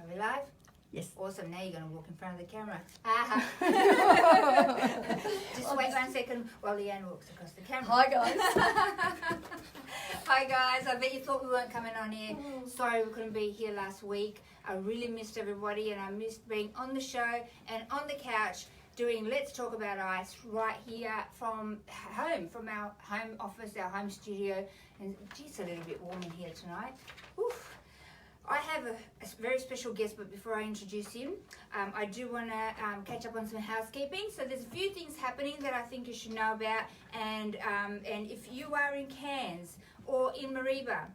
Are we live? Yes. Awesome. Now you're going to walk in front of the camera. Just wait 1 second while Leanne walks across the camera. Hi guys. Hi guys. I bet you thought we weren't coming on here. Sorry we couldn't be here last week. I really missed everybody and I missed being on the show and on the couch doing Let's Talk About Ice right here from home, from our home office, our home studio. And geez, it's a little bit warm in here tonight. Oof. I have a very special guest, but before I introduce him, I do want to catch up on some housekeeping. So there's a few things happening that I think you should know about, and if you are in Cairns or in Mareeba,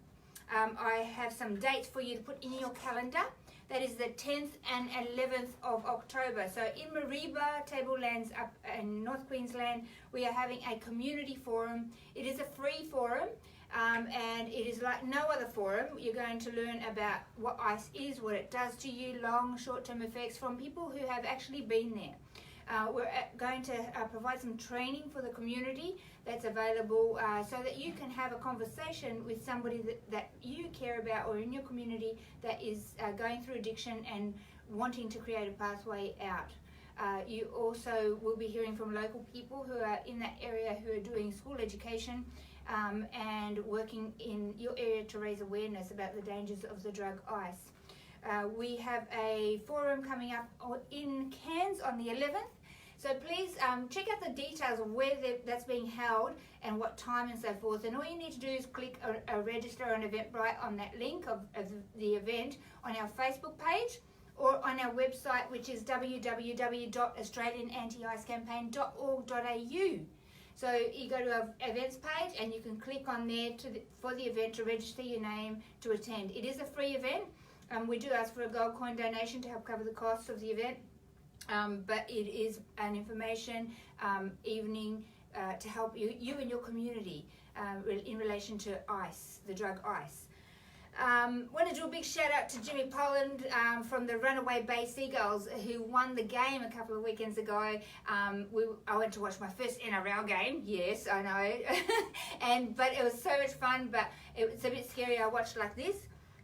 I have some dates for you to put in your calendar. That is the 10th and 11th of October. So in Mareeba, Tablelands up in North Queensland, we are having a community forum. It is a free forum. And it is like no other forum. You're going to learn about what ice is, what it does to you, long, short-term effects from people who have actually been there. We're going to provide some training for the community that's available so that you can have a conversation with somebody that you care about or in your community that is going through addiction and wanting to create a pathway out. You also will be hearing from local people who are in that area who are doing school education and working in your area to raise awareness about the dangers of the drug ice. We have a forum coming up in Cairns on the 11th. So please check out the details of where that's being held and what time and so forth. And all you need to do is click register on Eventbrite on that link of the event on our Facebook page or on our website, which is www.australianantiicecampaign.org.au. So you go to our events page and you can click on there for the event to register your name to attend. It is a free event. We do ask for a gold coin donation to help cover the costs of the event, but it is an information evening to help you and your community in relation to ice, the drug ice. Want to do a big shout out to Jimmy Poland from the Runaway Bay Seagulls who won the game a couple of weekends ago. I went to watch my first NRL game. Yes, I know. But it was so much fun, but it was a bit scary. I watched like this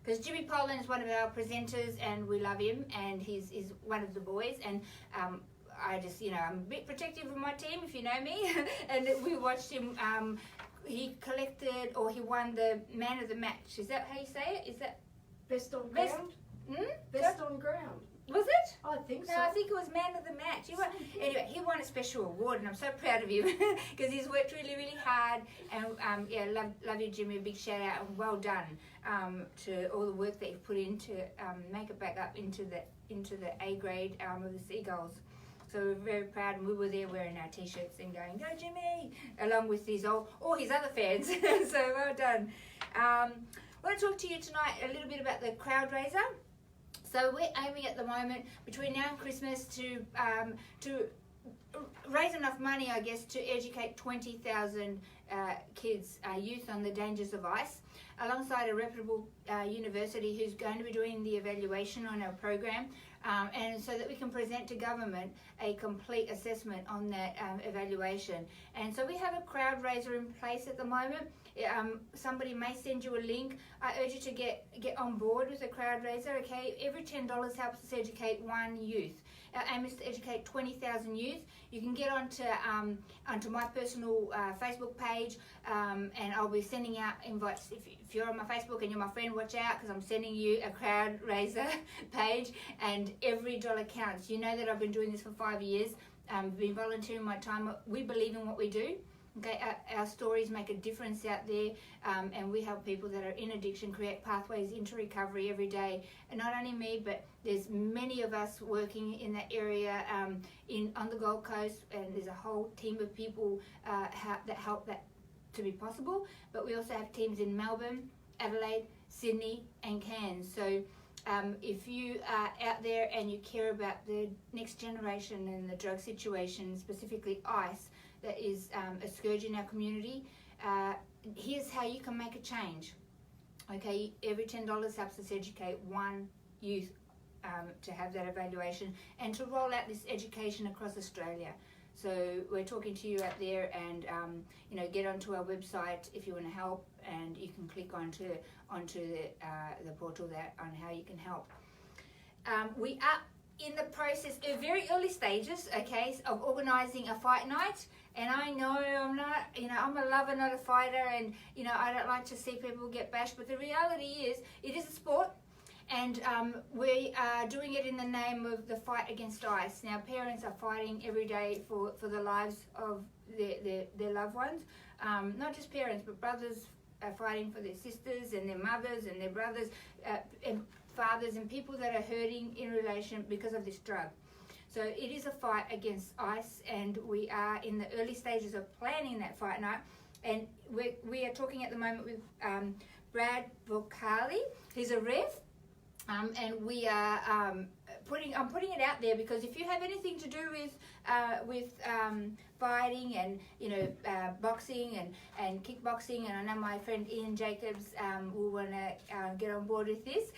because Jimmy Poland is one of our presenters and we love him and he's one of the boys and I just, I'm a bit protective of my team if you know me and we watched him. He collected, or he won the man of the match. Is that how you say it? Is that best on ground? Best on ground. Was it? I think so. No, I think it was man of the match. Anyway, he won a special award, and I'm so proud of him because he's worked really, really hard. And love you, Jimmy. A big shout out and well done to all the work that you've put in to make it back up into the A grade of the Seagulls. So we're very proud, and we were there wearing our t-shirts and going, "Go Jimmy!" along with all his other fans. So well done. I want to talk to you tonight a little bit about the crowd raiser. So we're aiming at the moment between now and Christmas to raise enough money, I guess, to educate 20,000 kids, youth on the dangers of ice, alongside a reputable university who's going to be doing the evaluation on our program. And so that we can present to government a complete assessment on that evaluation. And so we have a crowd raiser in place at the moment. Somebody may send you a link. I urge you to get on board with the crowd raiser, okay? Every $10 helps us educate one youth. Our aim is to educate 20,000 youth. You can get onto my personal Facebook page and I'll be sending out invites. If you're on my Facebook and you're my friend, watch out because I'm sending you a crowd raiser page and every dollar counts. You know that I've been doing this for 5 years. Been volunteering my time. We believe in what we do. Okay, our stories make a difference out there, and we help people that are in addiction create pathways into recovery every day. And not only me, but there's many of us working in that area on the Gold Coast, and there's a whole team of people that help that to be possible. But we also have teams in Melbourne, Adelaide, Sydney, and Cairns. So if you are out there and you care about the next generation and the drug situation, specifically ice, that is a scourge in our community, here's how you can make a change. Okay, every $10 helps us educate one youth to have that evaluation and to roll out this education across Australia. So we're talking to you out there, and get onto our website if you want to help, and you can click onto the portal on how you can help. we are in the process, very early stages, okay, of organising a fight night. And I know I'm not, I'm a lover, not a fighter, and, I don't like to see people get bashed. But the reality is, it is a sport, and we are doing it in the name of the fight against ICE. Now, parents are fighting every day for the lives of their loved ones. Not just parents, but brothers are fighting for their sisters and their mothers and their brothers and fathers and people that are hurting in relation because of this drug. So it is a fight against ICE, and we are in the early stages of planning that fight night. And we are talking at the moment with Brad Vocali. He's a rev, and we are I'm putting it out there, because if you have anything to do with fighting and boxing and kickboxing, and I know my friend Ian Jacobs will want to get on board with this.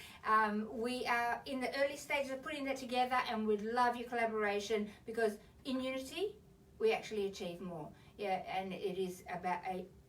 We are in the early stages of putting that together, and we'd love your collaboration, because in unity we actually achieve more. Yeah, and it is about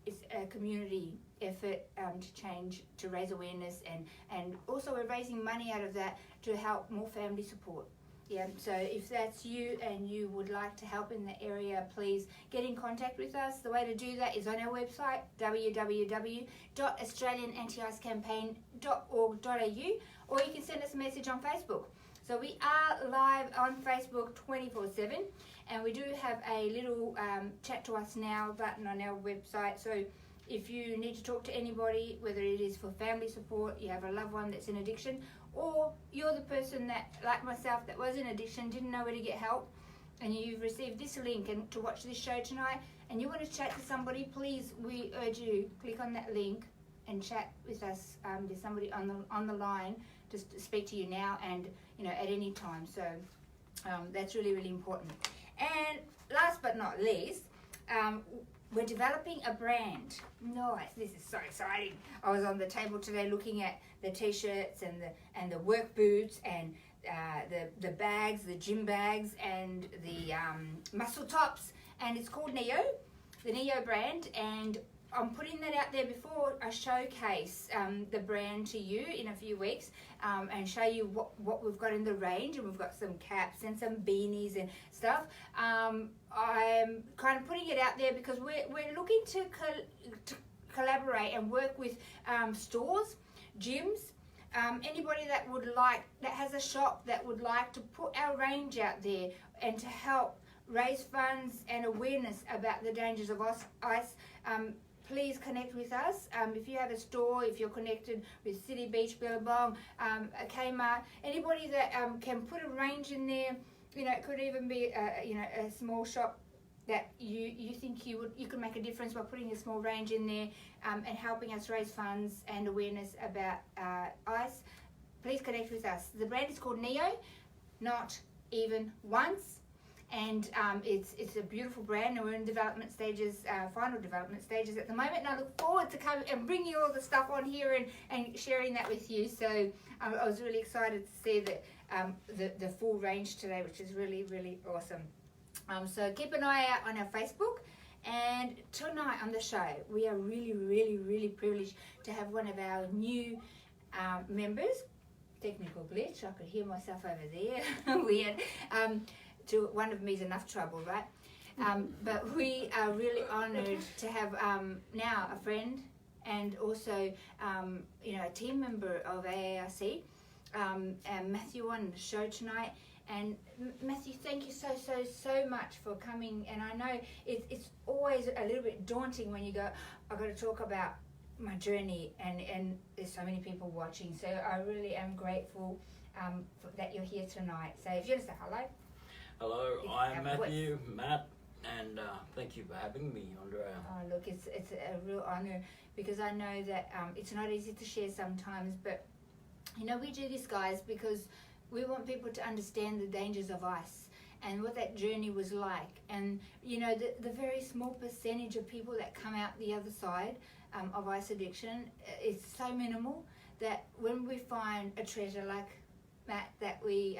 it's a community effort to change, to raise awareness, and also we're raising money out of that to help more family support. Yeah, so if that's you and you would like to help in the area, please get in contact with us. The way to do that is on our website, www.australianantiicecampaign.org.au, or you can send us a message on Facebook. So we are live on Facebook 24/7, and we do have a little chat to us now button on our website. So if you need to talk to anybody, whether it is for family support, you have a loved one that's in addiction, or you're the person that, like myself, that was in addiction, didn't know where to get help, and you've received this link and to watch this show tonight, and you want to chat to somebody, please, we urge you, click on that link and chat with us. There's somebody on the line to speak to you now and at any time. So that's really, really important. And last but not least, we're developing a brand. Nice, this is so exciting. I was on the table today looking at the t-shirts and the work boots and the bags, the gym bags, and the muscle tops, and it's called Neo, the Neo brand, and I'm putting that out there before I showcase the brand to you in a few weeks, and show you what we've got in the range. And we've got some caps and some beanies and stuff. I'm kind of putting it out there because we're looking to collaborate and work with stores, gyms, anybody that has a shop that would like to put our range out there and to help raise funds and awareness about the dangers of ICE. Please connect with us. If you have a store, if you're connected with City Beach, Billabong, Kmart, anybody that can put a range in there, it could even be a small shop that you think you could make a difference by putting a small range in there and helping us raise funds and awareness about ICE. Please connect with us. The brand is called Neo, not even once. And it's a beautiful brand, and we're in development stages, final development stages at the moment, and I look forward to coming and bringing all the stuff on here and sharing that with you. So I was really excited to see the full range today, which is really, really awesome. So keep an eye out on our Facebook. And tonight on the show, we are really, really, really privileged to have one of our new members. Technical glitch, I could hear myself over there. Weird. One of me is enough trouble, right? But we are really honoured to have now a friend and also a team member of AARC, Matthew, on the show tonight. And Matthew, thank you so much for coming. And I know it's always a little bit daunting when you go, I've got to talk about my journey, and there's so many people watching. So I really am grateful that you're here tonight. So if you want to say hello. Hello, I'm Matthew, Matt, and thank you for having me, Andrea. Oh, look, it's a real honour, because I know that it's not easy to share sometimes, but we do this, guys, because we want people to understand the dangers of ICE and what that journey was like, and the very small percentage of people that come out the other side of ICE addiction is so minimal that when we find a treasure like Matt, that we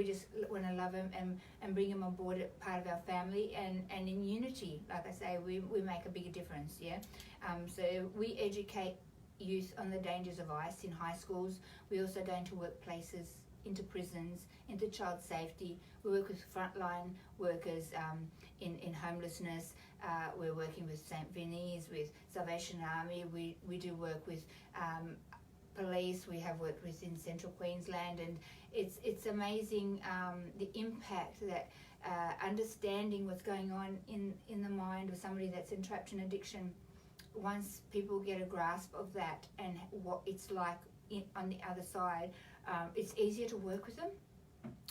just want to love him and bring him on board, part of our family, and in unity, like I say, we make a bigger difference. So we educate youth on the dangers of ICE in high schools. We also go into workplaces into prisons, into child safety. We work with frontline workers in homelessness. We're working with St. Vinny's, with Salvation Army. We do work with police. We have worked with in Central Queensland, and it's amazing the impact that understanding what's going on in the mind of somebody that's entrapped in addiction. Once people get a grasp of that and what it's like on the other side, it's easier to work with them.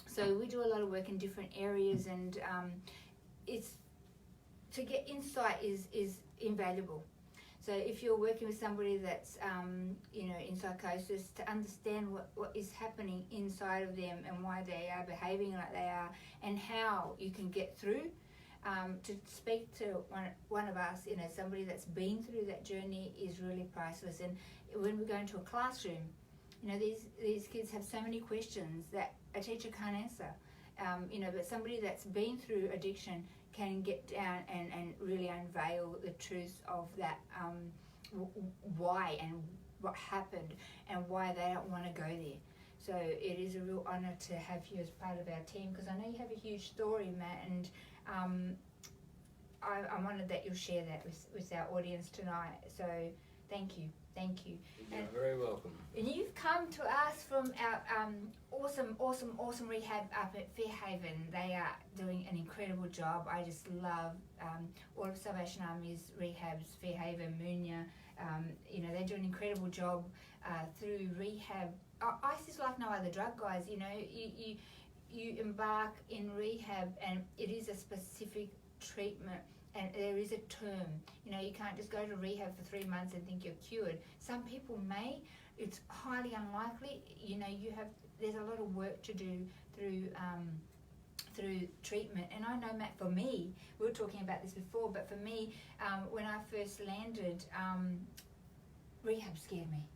So we do a lot of work in different areas, and it's to get insight is invaluable. So if you're working with somebody that's in psychosis, to understand what is happening inside of them and why they are behaving like they are, and how you can get through. To speak to one of us, somebody that's been through that journey is really priceless. And when we go into a classroom, these kids have so many questions that a teacher can't answer. But somebody that's been through addiction can get down and really unveil the truth of that, why and what happened and why they don't want to go there. So it is a real honour to have you as part of our team, because I know you have a huge story, Matt, and I'm honoured that you'll share that with our audience tonight. So thank you. You're very welcome. And you've come to us from our awesome rehab up at Fairhaven. They are doing an incredible job. I just love all of Salvation Army's rehabs, Fairhaven, Moonya. They do an incredible job through rehab. ICE is like no other drug, guys. You embark in rehab, and it is a specific treatment, and there is a term. You can't just go to rehab for 3 months and think you're cured. Some people may. It's highly unlikely. There's a lot of work to do through treatment. And I know, Matt, for me, we were talking about this before, but for me, when I first landed, rehab scared me.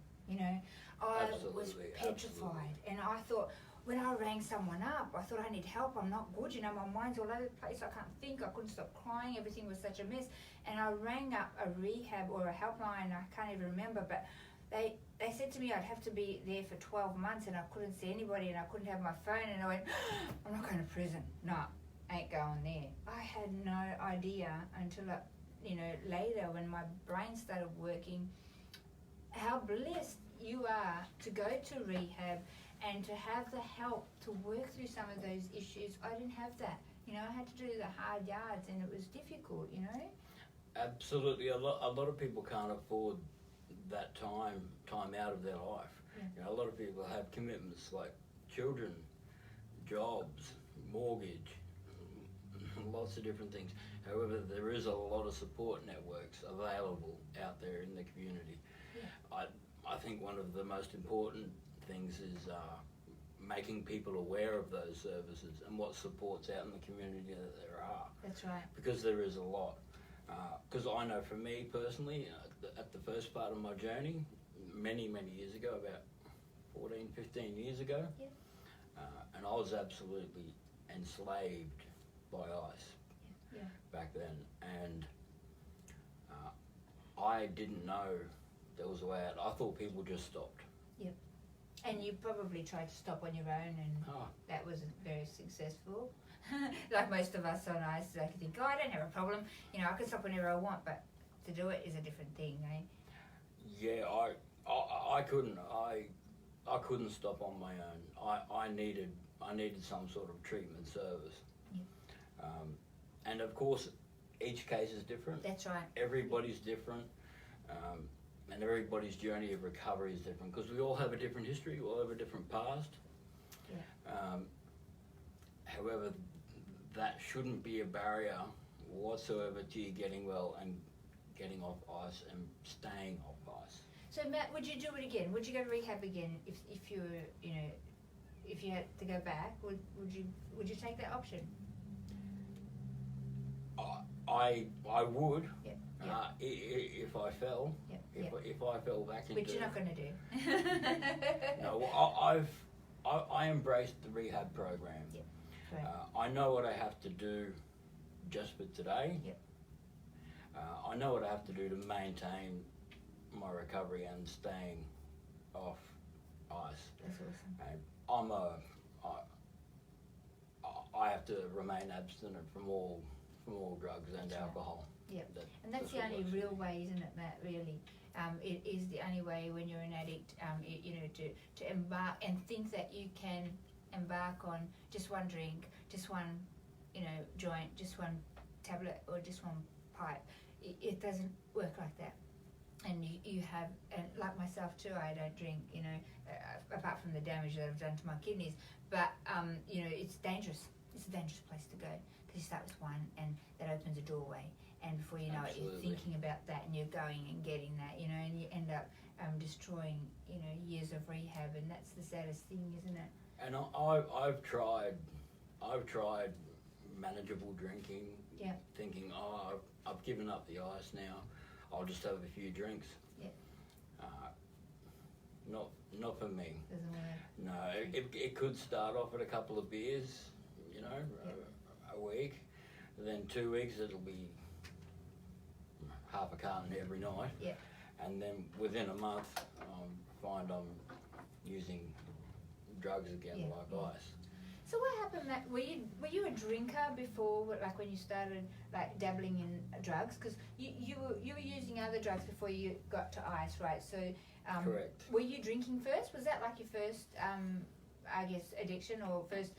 I was petrified, and I thought, when I rang someone up, I thought, I need help, I'm not good, my mind's all over the place, I can't think, I couldn't stop crying, everything was such a mess. And I rang up a rehab or a helpline, I can't even remember, but they said to me I'd have to be there for 12 months and I couldn't see anybody and I couldn't have my phone, and I went, I'm not going to prison, no, ain't going there. I had no idea until later, when my brain started working, how blessed you are to go to rehab and to have the help to work through some of those issues. I didn't have that. I had to do the hard yards, and it was difficult, Absolutely. A lot of people can't afford that time out of their life. Yeah. A lot of people have commitments like children, jobs, mortgage, lots of different things. However, there is a lot of support networks available out there in the community. Yeah. I think one of the most important things is making people aware of those services and what supports out in the community that there are. That's right. Because there is a lot. Because I know for me personally, at the first part of my journey, many years ago, about 14, 15 years ago, yeah. And I was absolutely enslaved by ICE back then. And I didn't know there was a way out. I thought people just stopped. Yeah. And you probably tried to stop on your own, and that wasn't very successful. Like most of us on ICE, I could think, I don't have a problem. I can stop whenever I want, but to do it is a different thing, eh? Yeah, I couldn't. I couldn't stop on my own. I needed some sort of treatment service. Yeah. And of course, each case is different. That's right. Everybody's different. And everybody's journey of recovery is different, because we all have a different history, we all have a different past. Yeah. However, that shouldn't be a barrier whatsoever to you getting well and getting off ICE and staying off ICE. So Matt, would you do it again? Would you go to rehab again if you were, if you had to go back? Would you take that option? I would. Yeah. If I fell. Yeah. If I fell back into. Which you're not going to do. No, I embraced the rehab program. Yeah. Right. I know what I have to do just for today. Yep. I know what I have to do to maintain my recovery and staying off ice. That's awesome. And I have to remain abstinent from all drugs and That's right. alcohol. Yep. And that's the what only works. real way, isn't it, Matt, really? It is the only way when you're an addict, to embark and think that you can embark on just one drink, just one, joint, just one tablet or just one pipe. It doesn't work like that. And you have, and like myself too, I don't drink, apart from the damage that I've done to my kidneys, but, it's dangerous. It's a dangerous place to go because you start with one and that opens a doorway. And before you know it, you're thinking about that and you're going and getting that, and you end up destroying, years of rehab, and that's the saddest thing, isn't it? And I've tried manageable drinking, Yeah. thinking, I've given up the ice now, I'll just have a few drinks. Yeah. Not for me. Doesn't work. No, it could start off at a couple of beers, a week. Then 2 weeks it'll be half a carton every night. Yeah. And then within a month, find I'm using drugs again, Yeah, like yeah. ice. So what happened, Matt? Were you a drinker before, like when you started like dabbling in drugs? Because you were using other drugs before you got to ice, right? So Correct. were you drinking first? Was that like your first, I guess, addiction or first,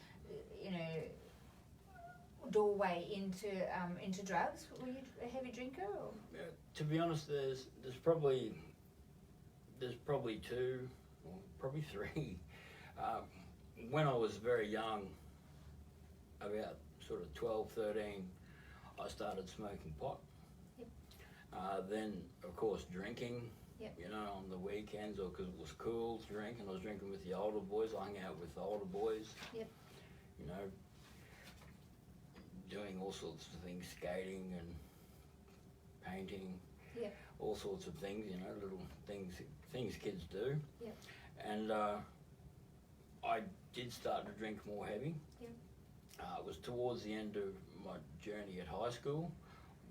doorway into drugs? Were you a heavy drinker? Or? To be honest, there's probably two, or probably three. When I was very young, about sort of 12, 13, I started smoking pot. Yep. Then, of course, drinking. Yep. On the weekends, or because it was cool to drink, and I was drinking with the older boys. I hung out with the older boys. Yep. Doing all sorts of things, skating and painting. Yeah. All sorts of things, little things kids do. Yep. And I did start to drink more heavy. Yep. It was towards the end of my journey at high school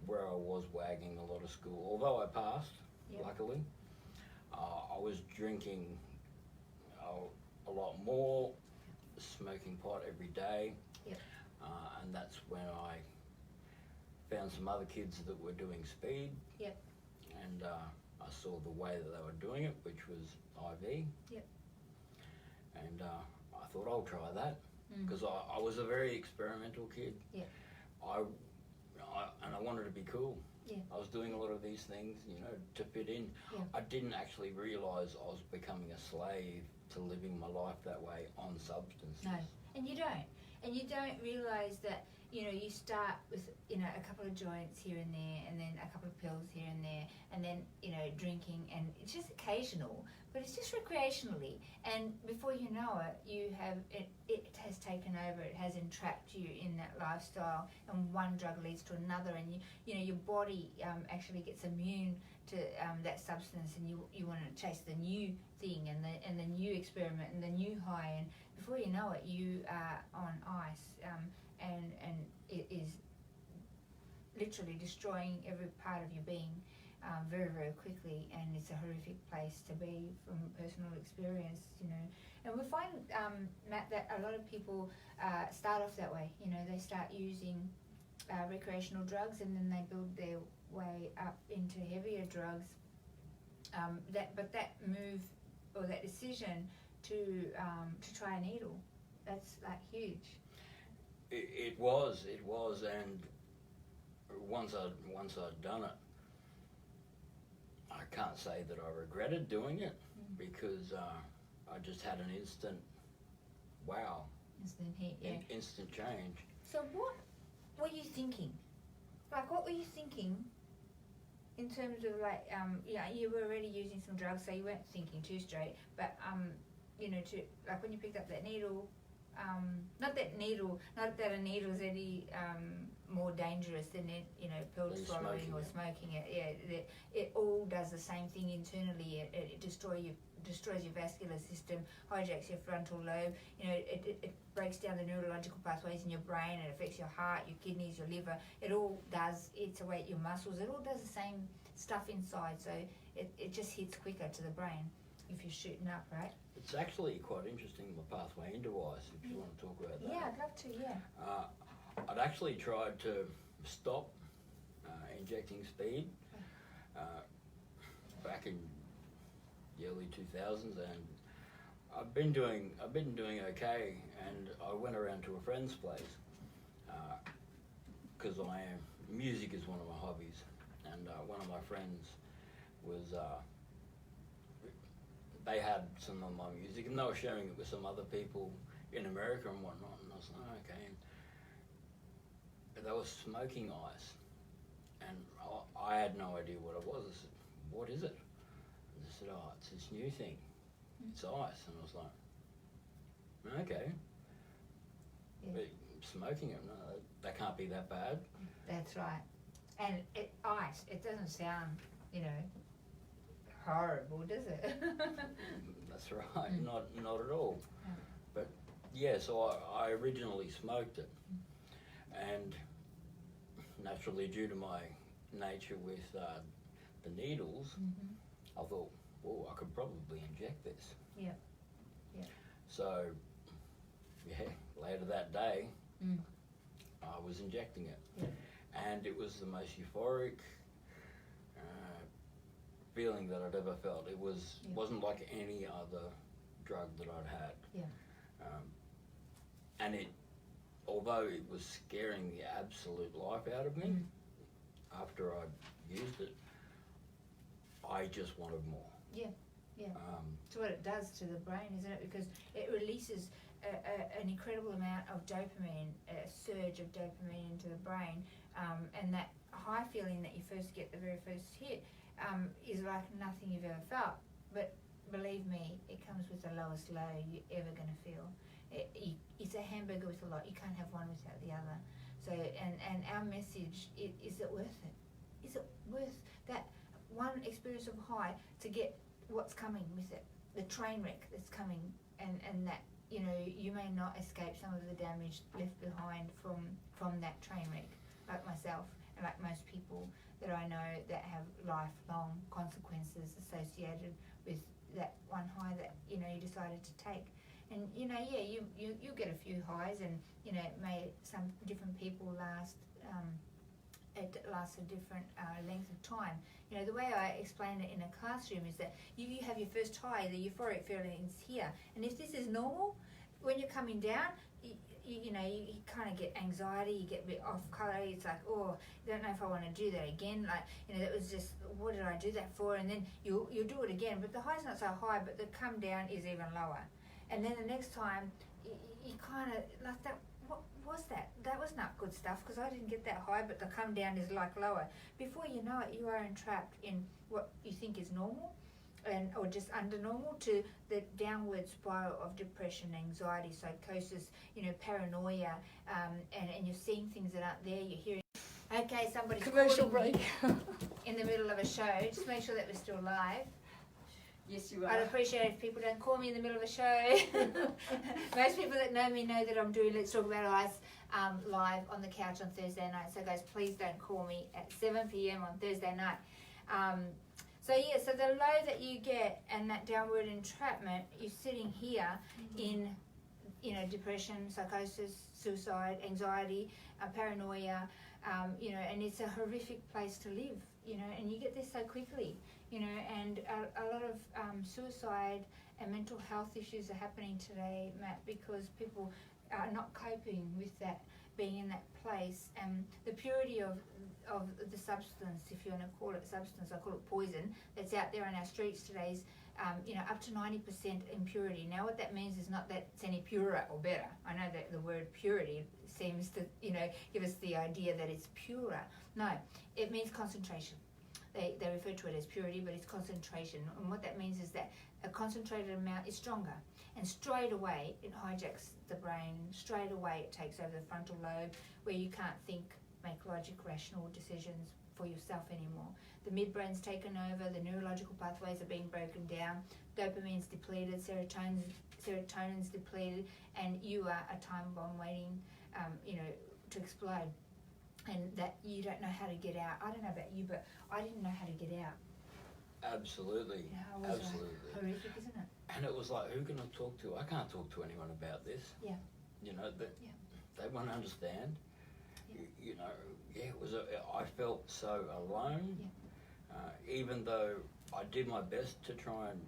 where I was wagging a lot of school. Although I passed, Yep. luckily, I was drinking a lot more, smoking pot every day. Yep. And that's when I found some other kids that were doing speed. Yep. And I saw the way that they were doing it, which was IV. Yep. And I thought I'll try that because Mm. I was a very experimental kid. Yeah. And I wanted to be cool. Yeah. I was doing a lot of these things, to fit in. Yeah. I didn't actually realise I was becoming a slave to living my life that way on substances. No, and you don't. And you don't realise that, you start with, a couple of joints here and there, and then a couple of pills here and there, and then, drinking, and it's just occasional, but it's just recreationally. And before you know it, you have, it has taken over, it has entrapped you in that lifestyle, and one drug leads to another, and your body actually gets immune to that substance, and you want to chase the new thing and the new experiment and the new high, and before you know it, you are on ice, and it is literally destroying every part of your being very, very quickly, and it's a horrific place to be from personal experience, And we find, Matt, that a lot of people start off that way, they start using recreational drugs, and then they build their way up into heavier drugs. But that move or that decision to try a needle, that's like huge. It was, and once I'd done it, I can't say that I regretted doing it because I just had an instant wow, Instant heat, yeah. instant change. So what were you thinking? Like, what were you thinking in terms of like, you were already using some drugs, so you weren't thinking too straight, but to like when you picked up that needle, not that a needle is any more dangerous than pill Than swallowing or smoking it. Yeah, it all does the same thing internally. It destroys your vascular system, hijacks your frontal lobe. It breaks down the neurological pathways in your brain. It affects your heart, your kidneys, your liver. It all does. It's away your muscles. It all does the same stuff inside. So it just hits quicker to the brain. if you're shooting up, right? It's actually quite interesting, my pathway into ice, if you want to talk about that. Yeah, I'd love to, yeah. I'd actually tried to stop injecting speed back in the early 2000s, and I've been doing okay, and I went around to a friend's place because music is one of my hobbies, and one of my friends was they had some of my music and they were sharing it with some other people in America and whatnot, and I was like, okay, and they were smoking ice, and I had no idea what it was. I said, what is it? And they said, oh, it's this new thing, it's ice. And I was like, okay, but smoking it, no, that can't be that bad. That's right. And ice, it doesn't sound, horrible, does it? That's right, not at all. But yeah, so I originally smoked it, and naturally due to my nature with the needles, I thought, well, I could probably inject this. Yeah. So yeah, later that day, I was injecting it, and it was the most euphoric feeling that I'd ever felt. It wasn't like any other drug that I'd had. Yeah. And although it was scaring the absolute life out of me, after I'd used it, I just wanted more. Yeah. It's what it does to the brain, isn't it? Because it releases an incredible amount of dopamine, a surge of dopamine into the brain, and that high feeling that you first get the very first hit is like nothing you've ever felt. But believe me, it comes with the lowest low you're ever going to feel. It's a hamburger with a lot. You can't have one without the other. So, and our message is it worth it? Is it worth that one experience of high to get what's coming with it? The train wreck that's coming, and that you may not escape some of the damage left behind from that train wreck, like myself and like most people that I know that have lifelong consequences associated with that one high that you decided to take. And you get a few highs, and some different people last it lasts a different length of time. The way I explain it in a classroom is that you have your first high, the euphoric feeling is here, and if this is normal, when you're coming down, you kind of get anxiety, you get a bit off colour, it's like, oh, I don't know if I want to do that again, that was just, what did I do that for? And then you'll do it again, but the high's not so high, but the come down is even lower. And then the next time, you kind of, like that, what was that? That was not good stuff, because I didn't get that high, but the come down is like lower. Before you know it, you are entrapped in what you think is normal, or just under normal, to the downward spiral of depression, anxiety, psychosis, paranoia, and you're seeing things that aren't there, you're hearing. Okay, somebody's Commercial calling break. me in the middle of a show. Just make sure that we're still live. Yes, you I'd are. appreciate it if people don't call me in the middle of a show. Most people that know me know that I'm doing Let's Talk About Ice live on the couch on Thursday night. So guys, please don't call me at 7 p.m. on Thursday night. So the low that you get and that downward entrapment, you're sitting here in, depression, psychosis, suicide, anxiety, paranoia, and it's a horrific place to live, and you get this so quickly, and a lot of suicide and mental health issues are happening today, Matt, because people are not coping with that, being in that place, and the purity of the substance, if you want to call it substance, I call it poison, that's out there on our streets today is, up to 90% impurity. Now what that means is not that it's any purer or better. I know that the word purity seems to, give us the idea that it's purer. No, it means concentration. They refer to it as purity, but it's concentration. And what that means is that a concentrated amount is stronger. And straight away, it hijacks the brain. Straight away, it takes over the frontal lobe, where you can't think, make logic, rational decisions for yourself anymore. The midbrain's taken over, the neurological pathways are being broken down, dopamine's depleted, serotonin's depleted, and you are a time bomb waiting, to explode. And that you don't know how to get out. I don't know about you, but I didn't know how to get out. Absolutely, Yeah, it was absolutely. horrific, isn't it? And it was like, who can I talk to? I can't talk to anyone about this. Yeah. You know, Yeah. they won't understand. Yeah. You know, yeah, I felt so alone. Yeah. Even though I did my best to try and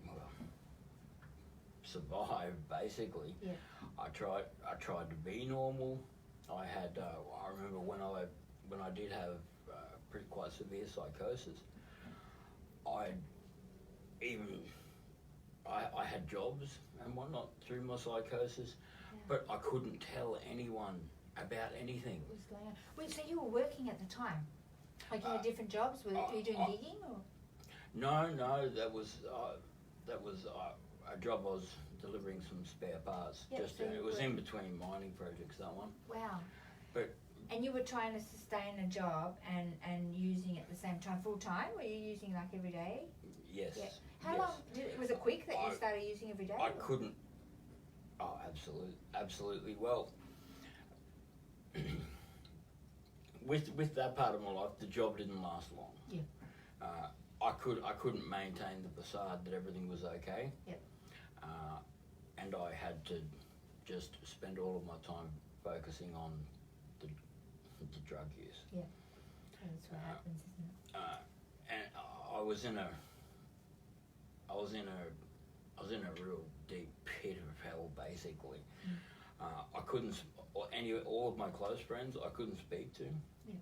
well, survive, basically. Yeah. I tried to be normal. I had I remember when I did have pretty quite severe psychosis. I had jobs and whatnot through my psychosis, but I couldn't tell anyone about anything. What was going on? Wait, so you were working at the time? Like you had different jobs? Were you doing gigging or? No, that was a job I was delivering some spare parts. Yep, Just so it you was were- in between mining projects, that one. Wow. But- And you were trying to sustain a job and using it at the same time full time? Were you using like every day? Yes. Yeah. How yes. long was it quick that you I- started using every day? I or? couldn't. Oh, absolutely. Well, with that part of my life, the job didn't last long. Yeah. I couldn't maintain the facade that everything was okay. Yep. And I had to just spend all of my time focusing on the drug use. That's what happens, isn't it? And I was in a real deep pit of hell, basically. I couldn't, all of my close friends I couldn't speak to. Yeah.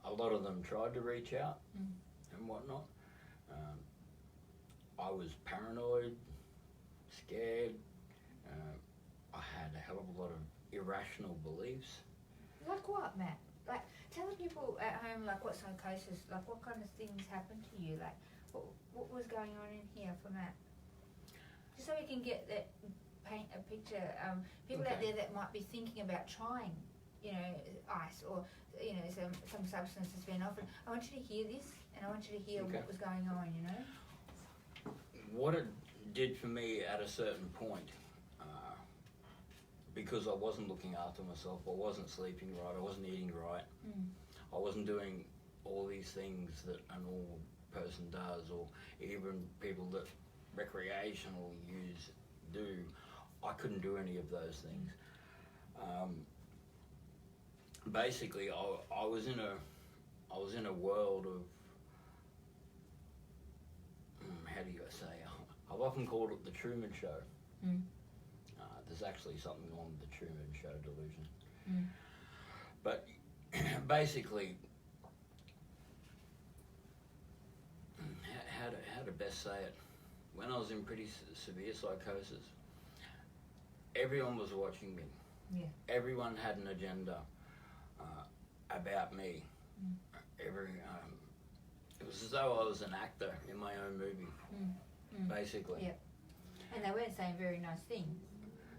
A lot of them tried to reach out and whatnot. I was paranoid, scared. I had a hell of a lot of irrational beliefs. Like what, Matt? Like, tell the people at home, like, what psychosis, like, what kind of things happened to you? Like, what was going on in here for Matt? Just so we can get that, paint a picture. People out Okay. there that might be thinking about trying, you know, ice or, you know, some substance has been offered. I want you to hear this, and I want you to hear Okay. what was going on, you know? What it did for me at a certain point, because I wasn't looking after myself, I wasn't sleeping right, I wasn't eating right, I wasn't doing all these things that a normal person does, or even people that recreational use do. I couldn't do any of those things. Basically, I was in a world of, how do you say? I've often called it the Truman Show. There's actually something on the Truman Show delusion. But basically, how to best say it? When I was in pretty severe psychosis, everyone was watching me. Yeah. Everyone had an agenda about me. It was as though I was an actor in my own movie, basically. Yeah. And they weren't saying very nice things.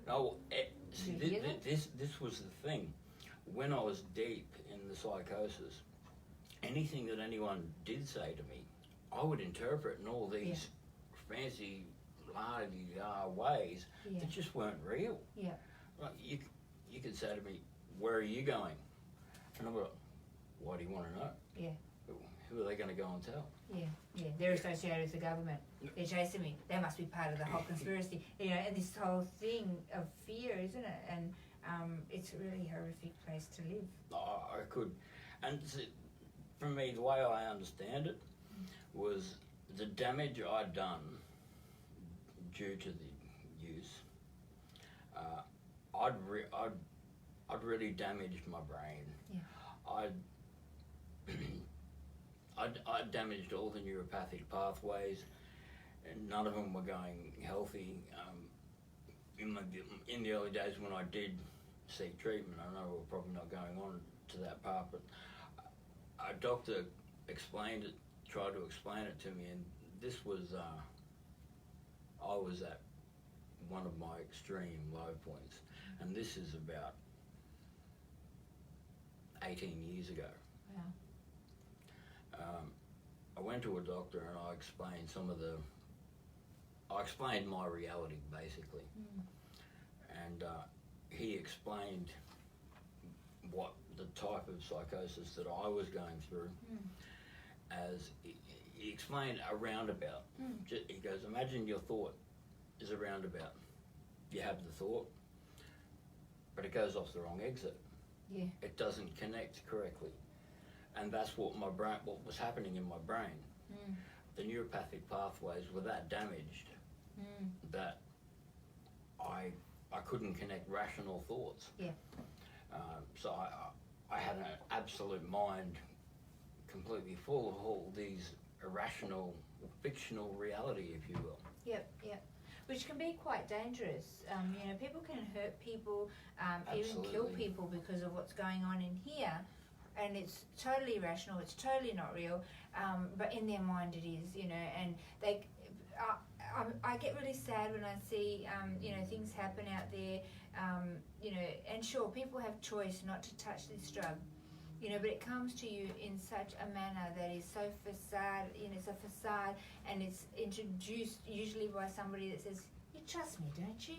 No, Did you hear that? this was the thing. When I was deep in the psychosis, anything that anyone did say to me, I would interpret in all these fancy, la-di-da ways that just weren't real. Yeah. Like you could say to me, "Where are you going?" And I'm like, "Why do you want to know?" Yeah. Who are they going to go and tell? Yeah, they're associated with the government. They're chasing me. They must be part of the whole conspiracy. You know, and this whole thing of fear, isn't it? And it's a really horrific place to live. I could, and for me, the way I understand it was the damage I'd done due to the use. I'd really damaged my brain. Yeah. I'd damaged all the neuropathic pathways, and none of them were going healthy. In the early days when I did seek treatment, I know we're probably not going on to that part, but a doctor tried to explain it to me, and this was, I was at one of my extreme low points, and this is about 18 years ago. Wow. I went to a doctor and I explained my reality basically, and he explained what the type of psychosis that I was going through, as he explained a roundabout. He goes, imagine your thought is a roundabout. You have the thought, but it goes off the wrong exit. Yeah. It doesn't connect correctly. And that's what was happening in my brain. The neuropathic pathways were that damaged that I couldn't connect rational thoughts. Yeah. So I had an absolute mind completely full of all these irrational, fictional reality, if you will. Yep. Which can be quite dangerous. People can hurt people, even kill Absolutely. people because of what's going on in here. And it's totally irrational, it's totally not real, but in their mind it is, and I get really sad when I see, things happen out there, and sure, people have choice not to touch this drug, but it comes to you in such a manner that is so facade, it's a facade, and it's introduced usually by somebody that says, you trust me, don't you?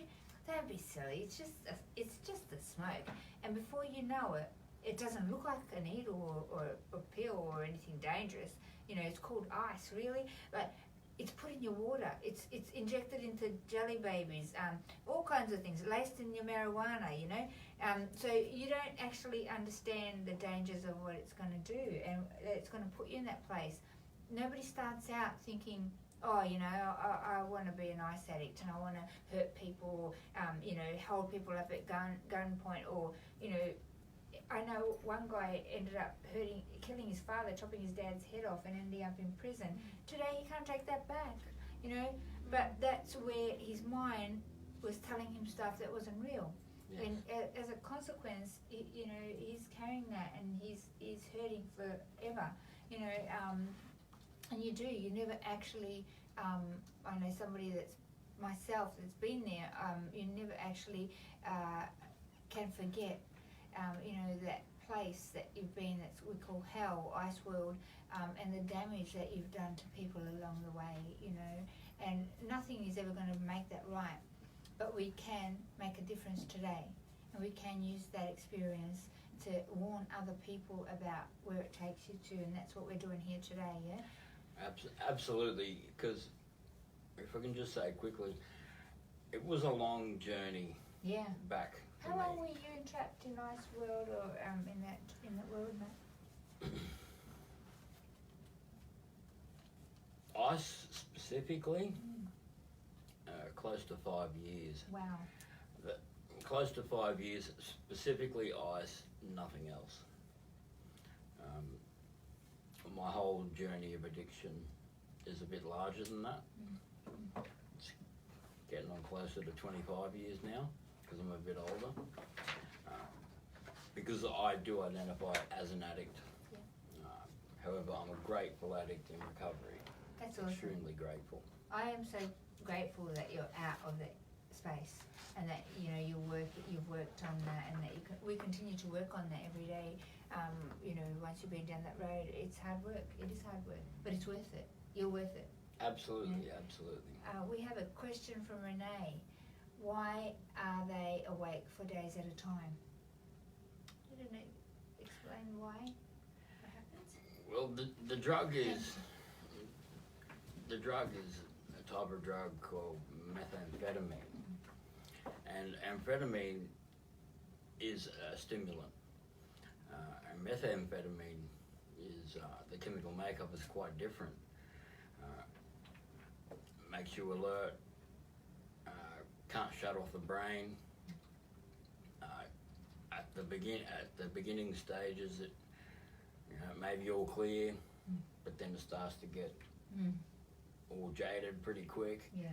Don't be silly, it's just the smoke, and before you know it, it doesn't look like a needle or a pill or anything dangerous. It's called ice, really, but it's put in your water. It's injected into jelly babies, all kinds of things, laced in your marijuana, So you don't actually understand the dangers of what it's going to do, and it's going to put you in that place. Nobody starts out thinking, I want to be an ice addict and I want to hurt people, hold people up at gunpoint, or, I know one guy ended up killing his father, chopping his dad's head off, and ending up in prison. Today he can't take that back, but that's where his mind was telling him stuff that wasn't real. Yes. And as a consequence, he's carrying that, and he's hurting forever, and you never actually, I know somebody that's been there, you never actually can forget that place that you've been, that we call hell, Ice World, and the damage that you've done to people along the way, and nothing is ever going to make that right, but we can make a difference today, and we can use that experience to warn other people about where it takes you to, and that's what we're doing here today, yeah? Absolutely, because if I can just say quickly, it was a long journey back. How long were you entrapped in Ice World, or in that world, mate? Ice specifically, close to 5 years. Wow. Close to 5 years, specifically ice, nothing else. My whole journey of addiction is a bit larger than that. It's getting on closer to 25 years now, because I'm a bit older. Because I do identify as an addict. However, I'm a grateful addict in recovery. That's awesome. Extremely grateful. I am so grateful that you're out of that space, and that you've worked on that, and that we continue to work on that every day. Once you've been down that road, it's hard work. It is hard work, but it's worth it. You're worth it. Absolutely, absolutely. We have a question from Renee. Why are they awake for days at a time? You didn't explain why? What happens? Well, the drug is a type of drug called methamphetamine, and amphetamine is a stimulant, and methamphetamine is the chemical makeup is quite different. Makes you alert, can't shut off the brain. At the beginning stages, it maybe all clear, but then it starts to get all jaded pretty quick. Yeah.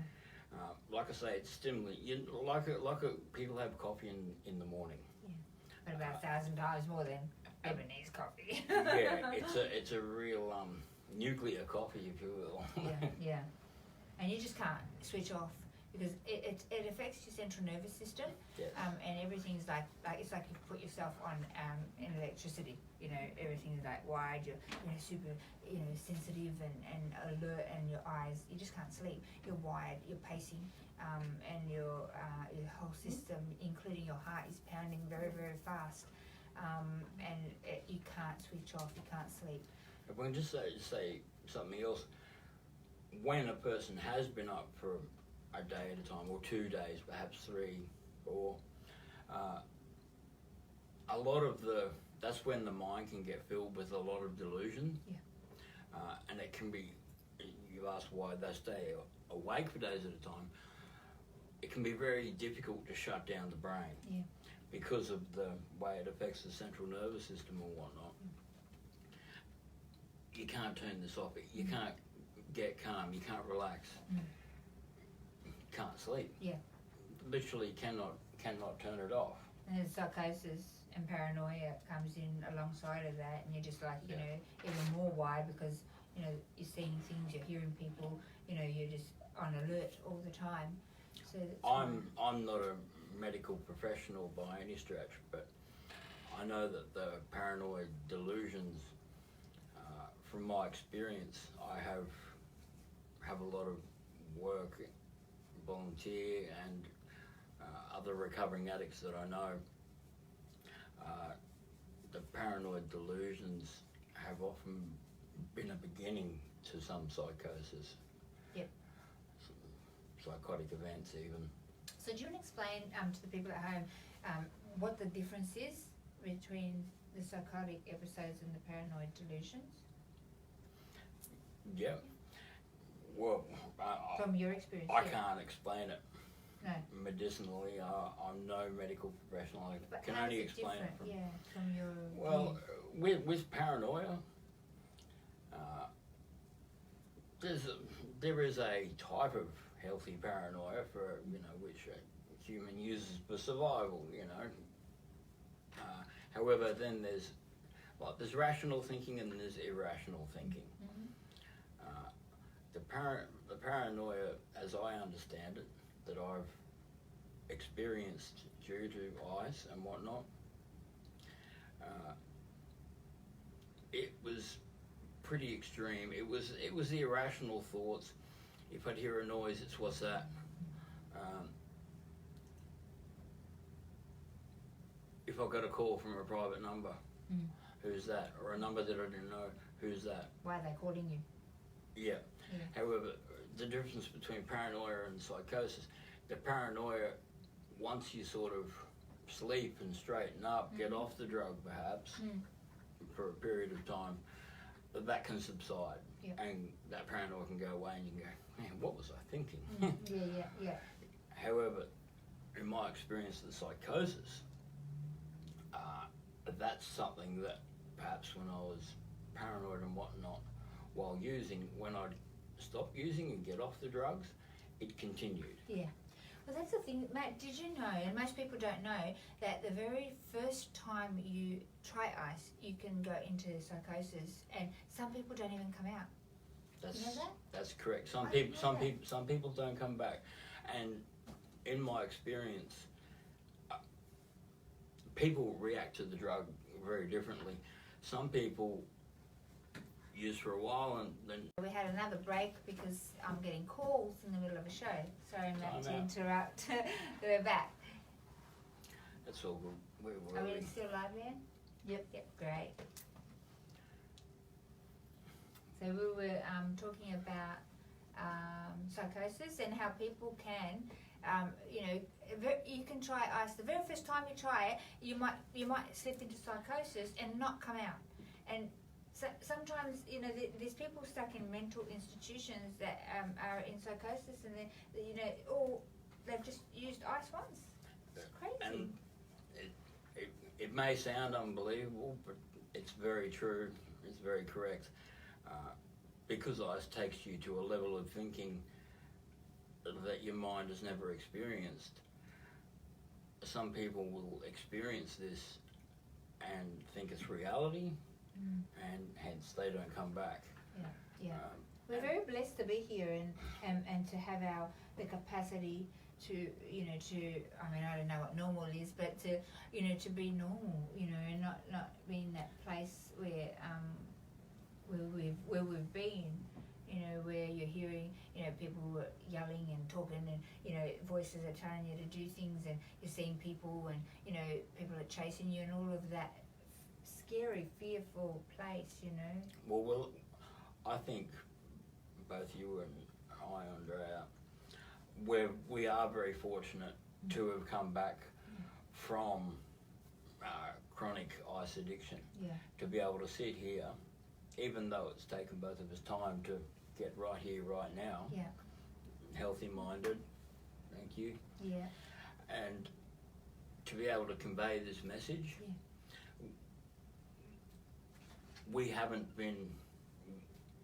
Like I say, it's stimulant. People have coffee in the morning. But about 1,000 times more than Lebanese coffee. Yeah, it's a real nuclear coffee, if you will. Yeah. And you just can't switch off, because it affects your central nervous system. Yes. And everything's like it's like you put yourself on in electricity. Everything's like wired. You're super sensitive and alert, and your eyes, you just can't sleep. You're wired. You're pacing, and your whole system, including your heart, is pounding very, very fast. And you can't switch off. You can't sleep. If we can just say something else, when a person has been up for a day at a time, or 2 days, perhaps 3, 4, a lot of that's when the mind can get filled with a lot of delusion. Yeah. And it can be, you ask why they stay awake for days at a time, it can be very difficult to shut down the brain. Yeah. Because of the way it affects the central nervous system or whatnot. You can't turn this off. You can't get calm. You can't relax. You can't sleep. Yeah. Literally cannot turn it off. And then psychosis and paranoia comes in alongside of that, and you're just like, you know, even more wide because, you know, you're seeing things, you're hearing people, you know, you're just on alert all the time. So that's I'm not a medical professional by any stretch, but I know that the paranoid delusions, from my experience, I have a lot of work, volunteer, and other recovering addicts that I know. The paranoid delusions have often been a beginning to some psychosis. Yep. Psychotic events even. So do you want to explain to the people at home what the difference is between the psychotic episodes and the paranoid delusions? Yeah. Well, From your experience? I can't explain it. No. Medicinally, I'm no medical professional. I But can how only is it explain it different? from. From your Well, view? with paranoia, there is a type of healthy paranoia for which a human uses for survival. However, then there's rational thinking and there's irrational thinking. The paranoia, as I understand it, that I've experienced due to ice and whatnot, it was pretty extreme. It was the irrational thoughts. If I'd hear a noise, it's what's that? If I got a call from a private number, who's that? Or a number that I didn't know, who's that? Why are they calling you? Yeah. However, the difference between paranoia and psychosis, the paranoia, once you sort of sleep and straighten up, get off the drug perhaps, for a period of time, that can subside. Yep. And that paranoia can go away and you can go, man, what was I thinking? Yeah. However, in my experience, the psychosis, that's something that perhaps when I was paranoid and whatnot, while using, when I'd stop using and get off the drugs, it continued. Yeah. Well, that's the thing, Matt, did you know, and most people don't know, that the very first time you try ice, you can go into psychosis, and some people don't even come out. That's, you know that? That's correct. I didn't know that. Some people don't come back, and in my experience, people react to the drug very differently. Some people use for a while and then... We had another break because I'm getting calls in the middle of a show. Sorry, Matt, to interrupt. We're back. That's all good. Are we still live, Leanne? Yep, great. So we were talking about psychosis and how people can, you can try ice. The very first time you try it, you might slip into psychosis and not come out. And so, sometimes, there's people stuck in mental institutions that are in psychosis, and they've just used ice once. It's crazy. And it may sound unbelievable, but it's very true. It's very correct. Because ice takes you to a level of thinking that your mind has never experienced. Some people will experience this and think it's reality, and hence they don't come back. Yeah. We're very blessed to be here and to have the capacity to, I don't know what normal is, but to be normal, and not be in that place where we've been, where you're hearing, people yelling and talking and, voices are telling you to do things, and you're seeing people and, people are chasing you, and all of that scary, fearful place, you know. Well, I think both you and I, Andrea, we are very fortunate to have come back from chronic ice addiction. Yeah. To be able to sit here, even though it's taken both of us time to get right here, right now. Yeah. Healthy minded, thank you. Yeah. And to be able to convey this message. Yeah. We haven't been,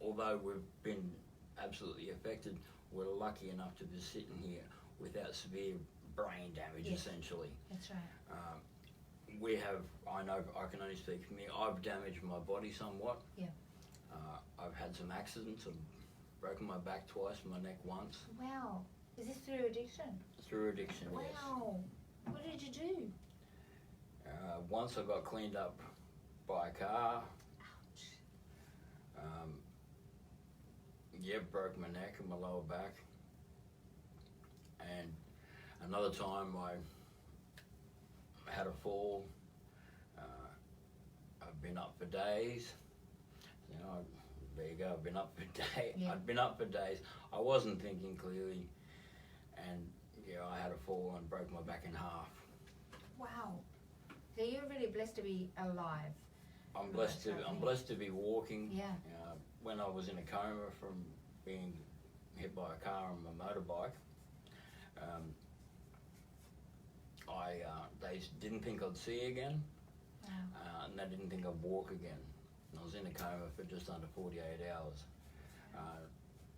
although we've been absolutely affected, we're lucky enough to be sitting here without severe brain damage, Yes. essentially. That's right. We have, I know I can only speak for me, I've damaged my body somewhat. Yeah. I've had some accidents, I've broken my back twice, my neck once. Wow. Is this through addiction? Through addiction, yes. Wow. What did you do? Once I got cleaned up by a car. Broke my neck and my lower back. And another time I had a fall. I've been up for days. You know, there you go, I've been up for days. Yeah. I'd been up for days. I wasn't thinking clearly. And I had a fall and broke my back in half. Wow. So you're really blessed to be alive. I'm blessed to be walking. Yeah. When I was in a coma from being hit by a car on my motorbike, they didn't think I'd see again, Wow. and they didn't think I'd walk again. And I was in a coma for just under 48 hours,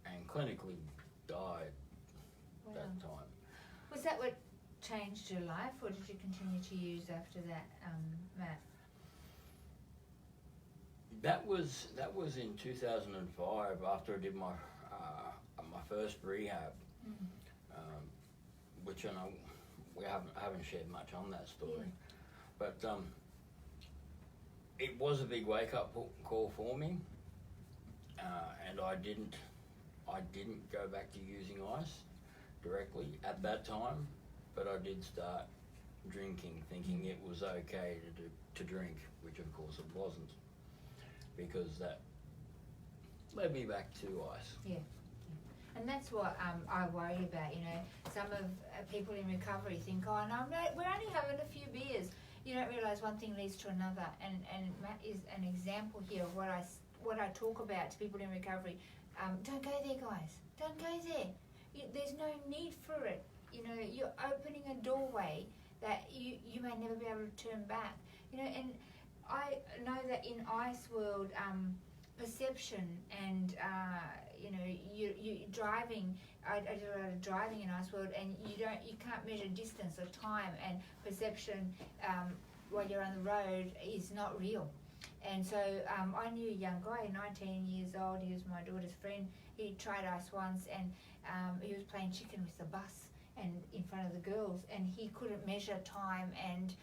and clinically died Wow. that time. Was that what changed your life, or did you continue to use after that, Matt? That was in 2005 after I did my first rehab, which I know I haven't shared much on that story, Yeah. but it was a big wake up call for me, and I didn't go back to using ice directly at that time, but I did start drinking, thinking it was okay to drink, which of course it wasn't. Because that led me back to ice. Yeah. And that's what I worry about, you know. Some of people in recovery think, oh, no, we're only having a few beers. You don't realise one thing leads to another. And Matt is an example here of what I talk about to people in recovery. Don't go there, guys. Don't go there. There's no need for it. You know, you're opening a doorway that you may never be able to turn back. You know, and I know that in Ice World, perception and you driving. I did a lot of driving in Ice World, and you can't measure distance or time, and perception while you're on the road is not real. And so I knew a young guy, 19 years old. He was my daughter's friend. He tried ice once, and he was playing chicken with the bus and in front of the girls, and he couldn't measure time and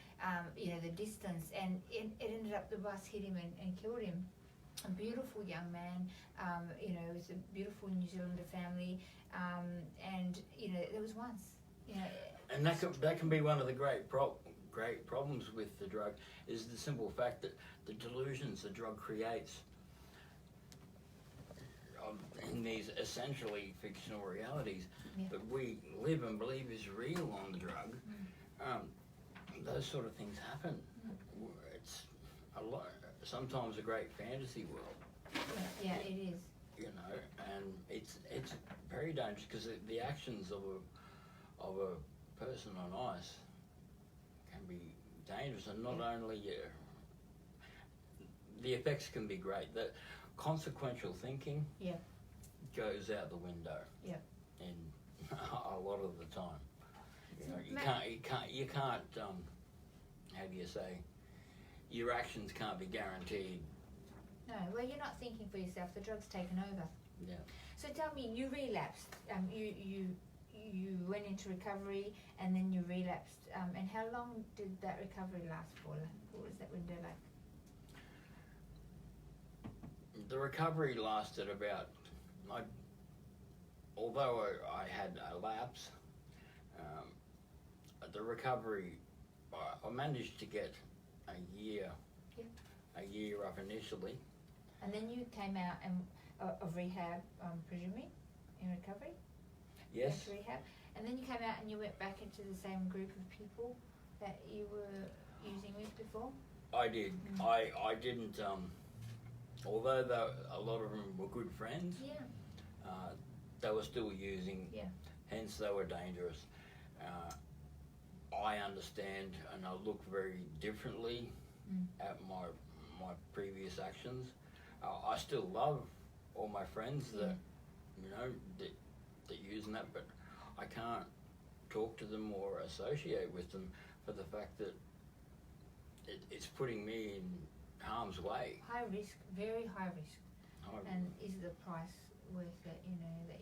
the distance, and it ended up the bus hit him and killed him. A beautiful young man, it was a beautiful New Zealander family, and there was once, And that can be one of the great problems with the drug, is the simple fact that the delusions the drug creates in these essentially fictional realities that we live and believe is real on the drug. Those sort of things happen. It's sometimes a great fantasy world. Yeah, it is. And it's very dangerous, because the actions of a person on ice can be dangerous, and not only the effects can be great. The consequential thinking goes out the window. In a lot of the time, you can't. How do you say? Your actions can't be guaranteed. No, well, you're not thinking for yourself. The drug's taken over. Yeah. So tell me, you relapsed. You went into recovery, and then you relapsed. And how long did that recovery last for? What was that window like? The recovery lasted about. Although I had a lapse, the recovery, I managed to get a year a year up initially. And then you came out and of rehab, presumably, in recovery? Yes. Went to rehab. And then you came out and you went back into the same group of people that you were using with before? I did. I didn't, although a lot of them were good friends, Yeah. they were still using, Yeah. hence they were dangerous. I understand and I look very differently at my previous actions. I still love all my friends that, you know, that using that, but I can't talk to them or associate with them for the fact that it's putting me in harm's way. High risk, very high risk. And is the price worth it? You know, that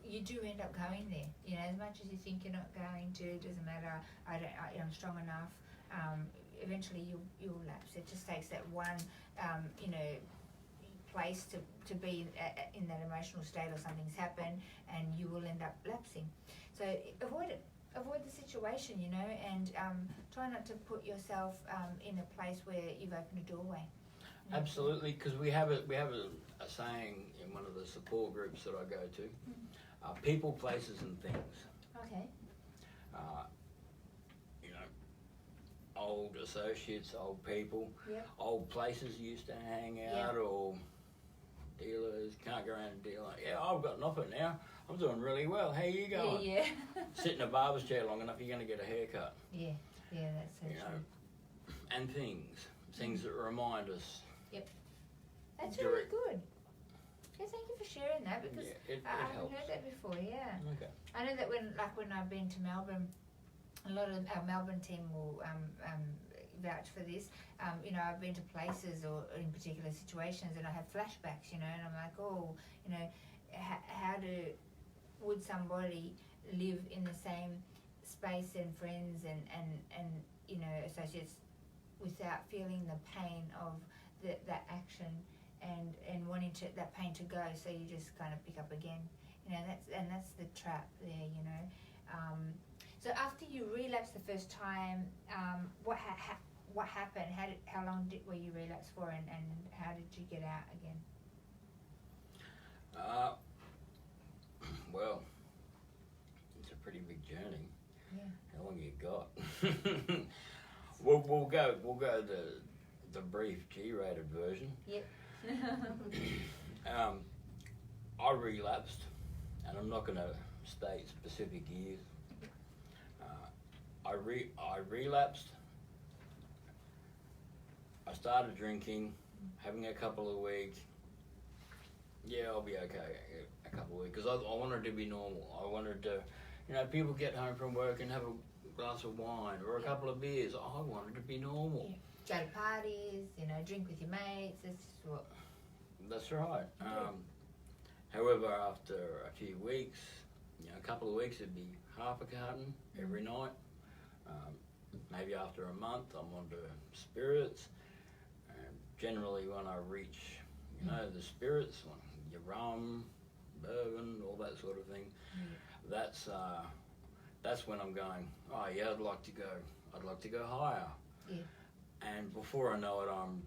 you do end up going there. You know, as much as you think you're not going to, it doesn't matter. I'm strong enough. Eventually, you'll lapse. It just takes that one, you know, place to be in that emotional state, or something's happened, and you will end up lapsing. So avoid it. Avoid the situation, you know, and try not to put yourself in a place where you've opened a doorway. You know? Absolutely, because we have a saying in one of the support groups that I go to: people, places, and things. Okay. You know, old associates, old people, old places you used to hang out, or dealers can't go around and deal. Yeah, I've got nothing now. I'm doing really well. How you going? Yeah. Sit in a barber's chair long enough, you're going to get a haircut. Yeah, that's so true. Know, and things that remind us. That's direct- really good. Yeah, thank you for sharing that, because it I haven't helps. heard that before. Yeah. Okay. I know that when I've been to Melbourne, a lot of our Melbourne team will vouch for this. You know, I've been to places or in particular situations, and I have flashbacks. You know, and I'm like, oh, you know, would somebody live in the same space and friends and you know, associates without feeling the pain of that action and wanting that pain to go, so you just kind of pick up again, you know. That's the trap there, you know. So after you relapsed the first time, what happened? How long were you relapsed for, and how did you get out again? Well, it's a pretty big journey. Yeah. How long you got? we'll go the brief G-rated version. Yep. I relapsed, and I'm not going to state specific years. I relapsed. I started drinking, having a couple of weeks. Yeah, I'll be okay a couple of weeks, because I wanted to be normal. I wanted to, you know, people get home from work and have a glass of wine or a couple of beers. I wanted to be normal. Go to parties, you know, drink with your mates. That's just what. That's right. However, after a few weeks, you know, a couple of weeks, it'd be half a carton every night. Maybe after a month, I'm onto spirits. Generally, when I reach, you know, the spirits, your rum, bourbon, all that sort of thing, that's when I'm going, oh yeah, I'd like to go higher. Yeah. And before I know it, I'm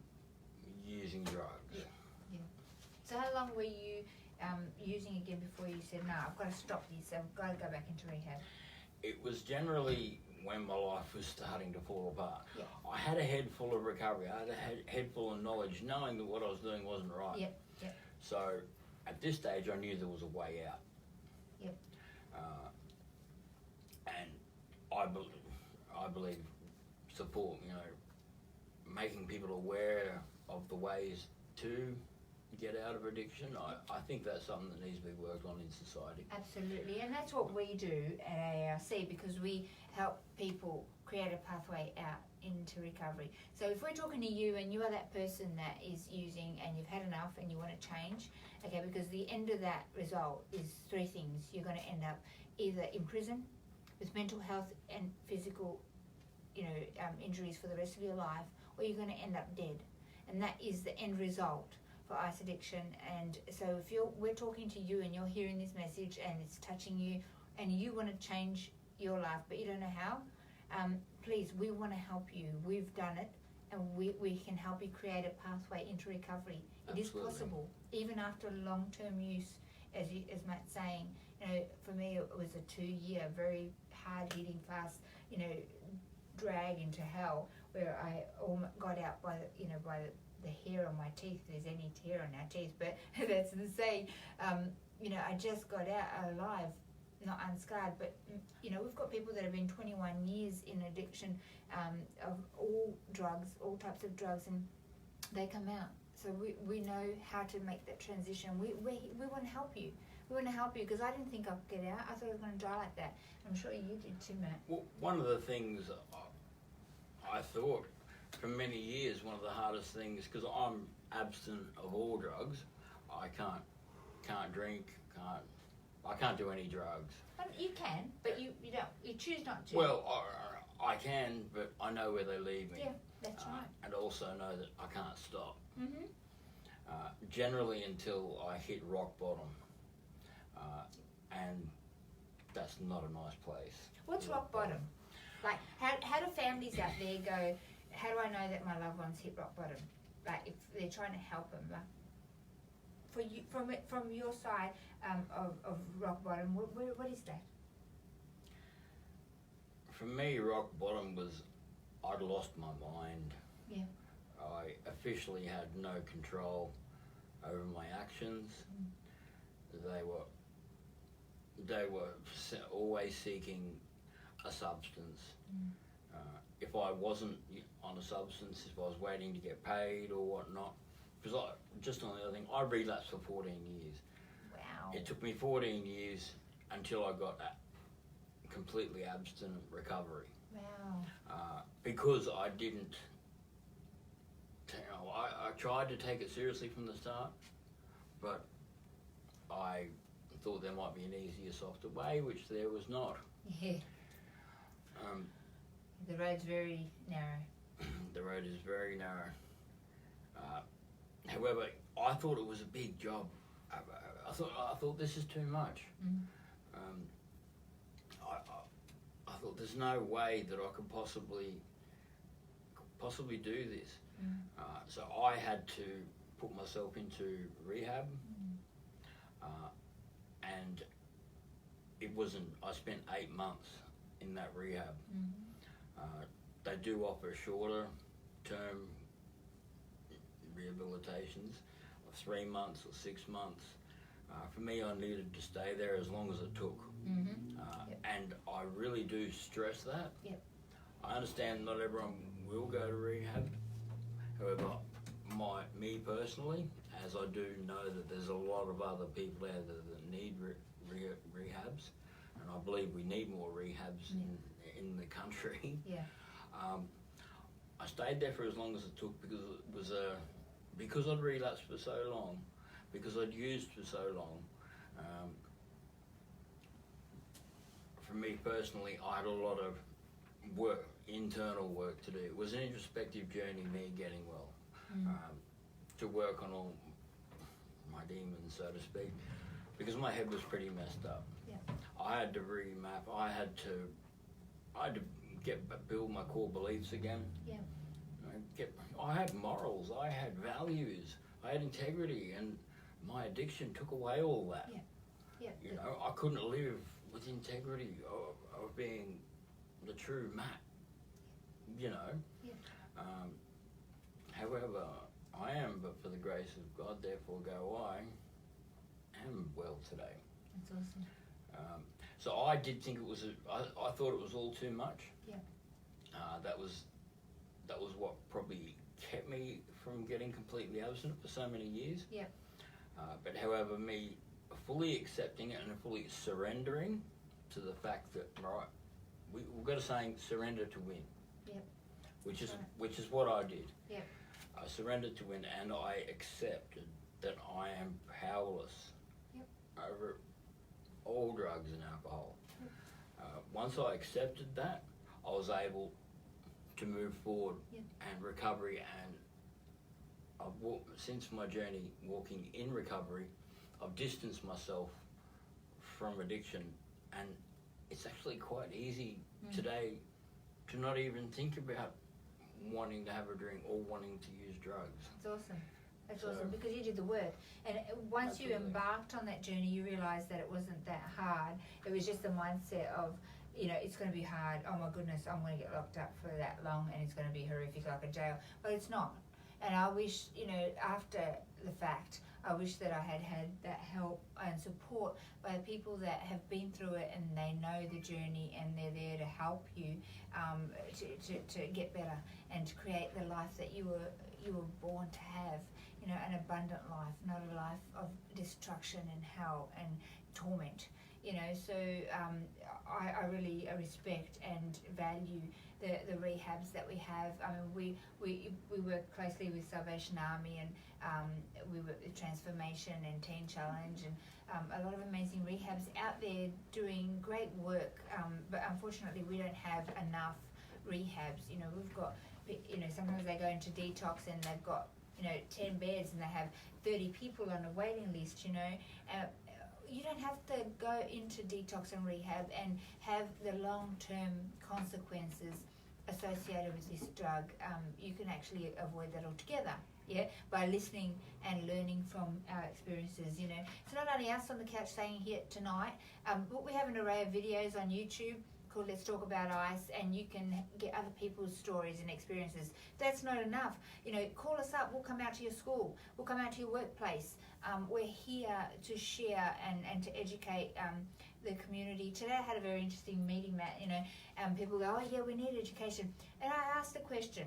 using drugs. Yeah. So how long were you using again before you said, no, I've got to stop this, I've got to go back into rehab? It was generally when my life was starting to fall apart. Yeah. I had a head full of recovery. I had a head full of knowledge, knowing that what I was doing wasn't right. Yep. So at this stage, I knew there was a way out. Yep. And I believe support, you know, making people aware of the ways to get out of addiction. I think that's something that needs to be worked on in society. Absolutely, and that's what we do at AARC, because we help people create a pathway out into recovery. So if we're talking to you and you are that person that is using and you've had enough and you want to change, okay, because the end of that result is three things. You're going to end up either in prison with mental health and physical, you know, injuries for the rest of your life, or you're going to end up dead. And that is the end result for ice addiction. And so if we're talking to you and you're hearing this message and it's touching you and you want to change your life but you don't know how, please, we want to help you. We've done it and we can help you create a pathway into recovery. It is Absolutely. possible, even after long-term use, as Matt's saying. You know, for me it was a 2-year, very hard-hitting, fast, you know, drag into hell, where I almost got out by the hair on my teeth. If there's any hair on our teeth, but that's the saying. You know, I just got out alive, not unscarred, but you know, we've got people that have been 21 years in addiction of all drugs, all types of drugs, and they come out. So we know how to make that transition. We want to help you. We want to help you, because I didn't think I'd get out. I thought I was going to die like that. I'm sure you did too, Matt. Well, one of the things I thought for many years, one of the hardest things, because I'm abstinent of all drugs. I can't drink, I can't do any drugs. You can, but you don't. You choose not to. Well, I can, but I know where they lead me. Yeah, that's right. And also know that I can't stop. Mhm. Generally until I hit rock bottom. And that's not a nice place. What's rock bottom? Like, how do families out there go, how do I know that my loved one's hit rock bottom? Like, if they're trying to help them, like, for you, from your side of rock bottom, what is that? For me, rock bottom was I'd lost my mind. Yeah. I officially had no control over my actions. They were always seeking a substance. If I wasn't on a substance, if I was waiting to get paid or whatnot, because just on the other thing, I relapsed for 14 years. Wow. It took me 14 years until I got a completely abstinent recovery. Wow. Because I didn't, I tried to take it seriously from the start, but I thought there might be an easier, softer way, which there was not. Yeah. The road's very narrow. The road is very narrow. However, I thought it was a big job. I thought this is too much. I thought there's no way that I could possibly do this. So I had to put myself into rehab, and it wasn't. I spent 8 months in that rehab. They do offer shorter term rehabilitations of 3 months or 6 months. For me, I needed to stay there as long as it took. And I really do stress that. Yep. I understand not everyone will go to rehab. However, me personally, as I do know that there's a lot of other people out there that need rehabs, and I believe we need more rehabs in the country. Yeah. I stayed there for as long as it took because it was because I'd relapsed for so long, because I'd used for so long. For me personally, I had a lot of work, internal work to do. It was an introspective journey, me getting well, to work on all my demons, so to speak, because my head was pretty messed up. Yeah. I had to remap. I had to build my core beliefs again. Yeah. I had morals. I had values. I had integrity, and my addiction took away all that. Yeah. Yeah. You know, I couldn't live with integrity of being the true Matt. You know. Yeah. However, I am, but for the grace of God, therefore go I, am well today. That's awesome. So I did think it was. I thought it was all too much. Yeah. That was what probably kept me from getting completely abstinent for so many years. Yeah. But however, me fully accepting it and fully surrendering to the fact that we've got a saying, surrender to win. Yep. Which is what I did. Yep. I surrendered to win, and I accepted that I am powerless over all drugs and alcohol. Once I accepted that, I was able to move forward and recovery, and since my journey walking in recovery, I've distanced myself from addiction, and it's actually quite easy today to not even think about wanting to have a drink or wanting to use drugs. It's awesome. That's So- awesome because you did the work, and once you Absolutely. embarked on that journey, you realised that it wasn't that hard. It was just the mindset of, you know, it's going to be hard. Oh my goodness, I'm going to get locked up for that long, and it's going to be horrific, like a jail. But it's not. And I wish, you know, after the fact, I wish that I had had that help and support by people that have been through it and they know the journey and they're there to help you to get better and to create the life that you were born to have. You know, an abundant life, not a life of destruction and hell and torment. You know, so I really respect and value the rehabs that we have. I mean, we work closely with Salvation Army, and we work with Transformation and Teen Challenge, and a lot of amazing rehabs out there doing great work. But unfortunately, we don't have enough rehabs. You know, we've got, you know, sometimes they go into detox and they've got, you know, 10 beds and they have 30 people on a waiting list. You know. You don't have to go into detox and rehab and have the long-term consequences associated with this drug. You can actually avoid that altogether, yeah, by listening and learning from our experiences. You know, it's not only us on the couch saying here tonight, but we have an array of videos on YouTube called Let's Talk About Ice, and you can get other people's stories and experiences. That's not enough. You know, call us up. We'll come out to your school. We'll come out to your workplace. We're here to share and to educate the community. Today I had a very interesting meeting, Matt. You know, people go, oh yeah, we need education. And I asked the question.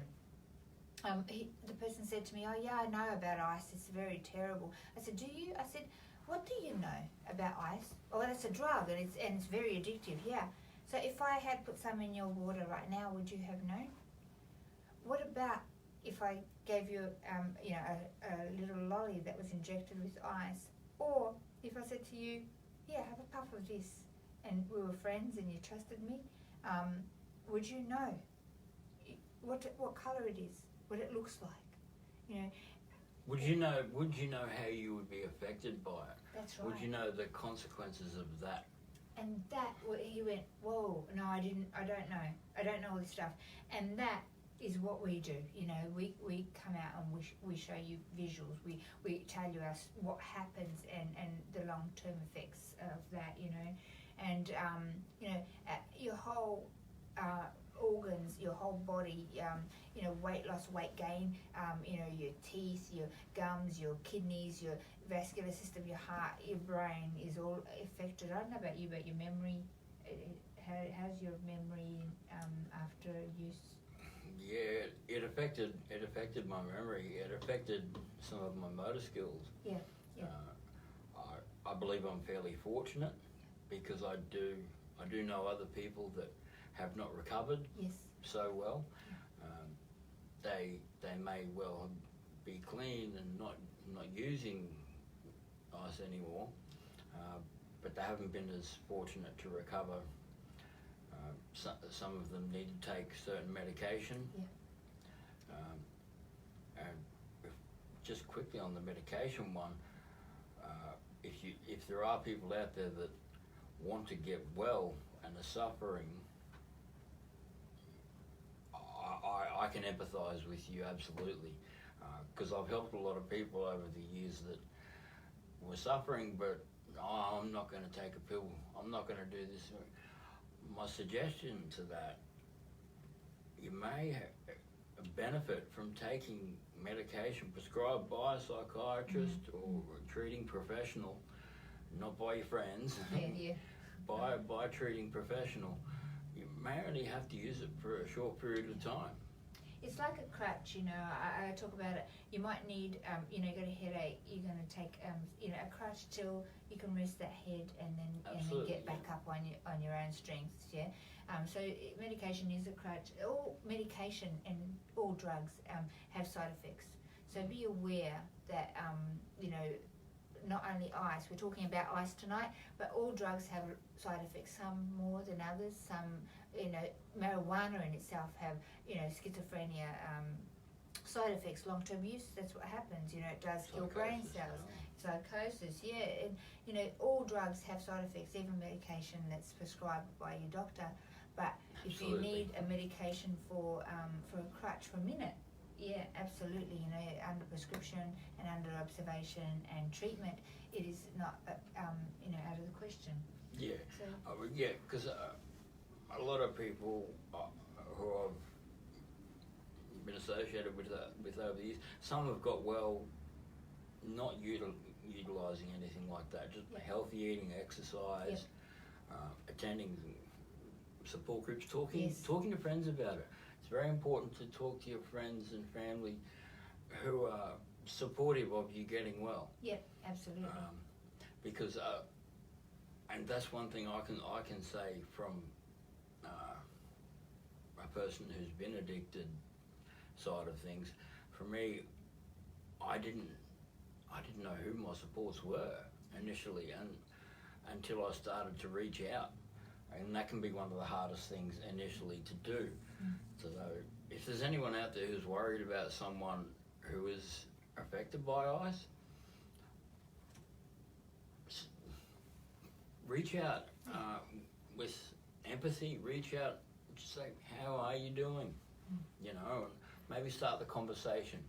The person said to me, oh yeah, I know about ice. It's very terrible. I said, do you? I said, what do you know about ice? Oh, that's a drug and it's very addictive. Yeah. So if I had put some in your water right now, would you have known? What about if I gave you, you know, a little lolly that was injected with ice? Or if I said to you, yeah, have a puff of this, and we were friends and you trusted me, would you know what colour it is, what it looks like? You know. Would you know how you would be affected by it? That's right. Would you know the consequences of that? And that, he went, whoa, no, I don't know all this stuff. And that is what we do, you know, we come out and we show you visuals, we tell you what happens and the long-term effects of that, you know, and, you know, your whole organs, your whole body, you know, weight loss, weight gain, you know, your teeth, your gums, your kidneys, your vascular system, your heart, your brain is all affected. I don't know about you, but your memory, how's your memory after use? Yeah, it affected my memory. It affected some of my motor skills. Yeah. I believe I'm fairly fortunate because I do know other people that have not recovered so well. They may well be clean and not using ice anymore, but they haven't been as fortunate to recover. Some of them need to take certain medication. And just quickly on the medication one, if there are people out there that want to get well and are suffering, I can empathise with you absolutely, because I've helped a lot of people over the years that were suffering, but I'm not going to take a pill, I'm not going to do this. My suggestion to that, you may benefit from taking medication prescribed by a psychiatrist or a treating professional, not by your friends, by a treating professional. You may only have to use it for a short period of time. It's like a crutch, you know. I talk about it. You might need, you know, you got a headache. You're going to take, you know, a crutch till you can rest that head and then get back up on your own strengths. Yeah. So medication is a crutch. All medication and all drugs have side effects. So be aware that, you know, not only ice. We're talking about ice tonight, but all drugs have side effects. Some more than others. Some, you know, marijuana in itself have, you know, schizophrenia side effects. Long-term use, that's what happens. You know, it does kill brain cells. Psychosis, yeah. And, you know, all drugs have side effects, even medication that's prescribed by your doctor. But if Absolutely. you need a medication for a crutch for a minute, yeah, absolutely. You know, under prescription and under observation and treatment, it is not you know, out of the question. Yeah, So yeah, because a lot of people who I've been associated with over the years, some have got well, not utilising anything like that, just Yep. healthy eating, exercise, attending support groups, talking to friends about it. It's very important to talk to your friends and family who are supportive of you getting well. Yep, absolutely. Because and that's one thing I can say from a person who's been addicted side of things. For me, I didn't know who my supports were initially, and until I started to reach out, and that can be one of the hardest things initially to do. So if there's anyone out there who's worried about someone who is affected by ice, reach out with empathy. Reach out, just say, how are you doing? You know, and maybe start the conversation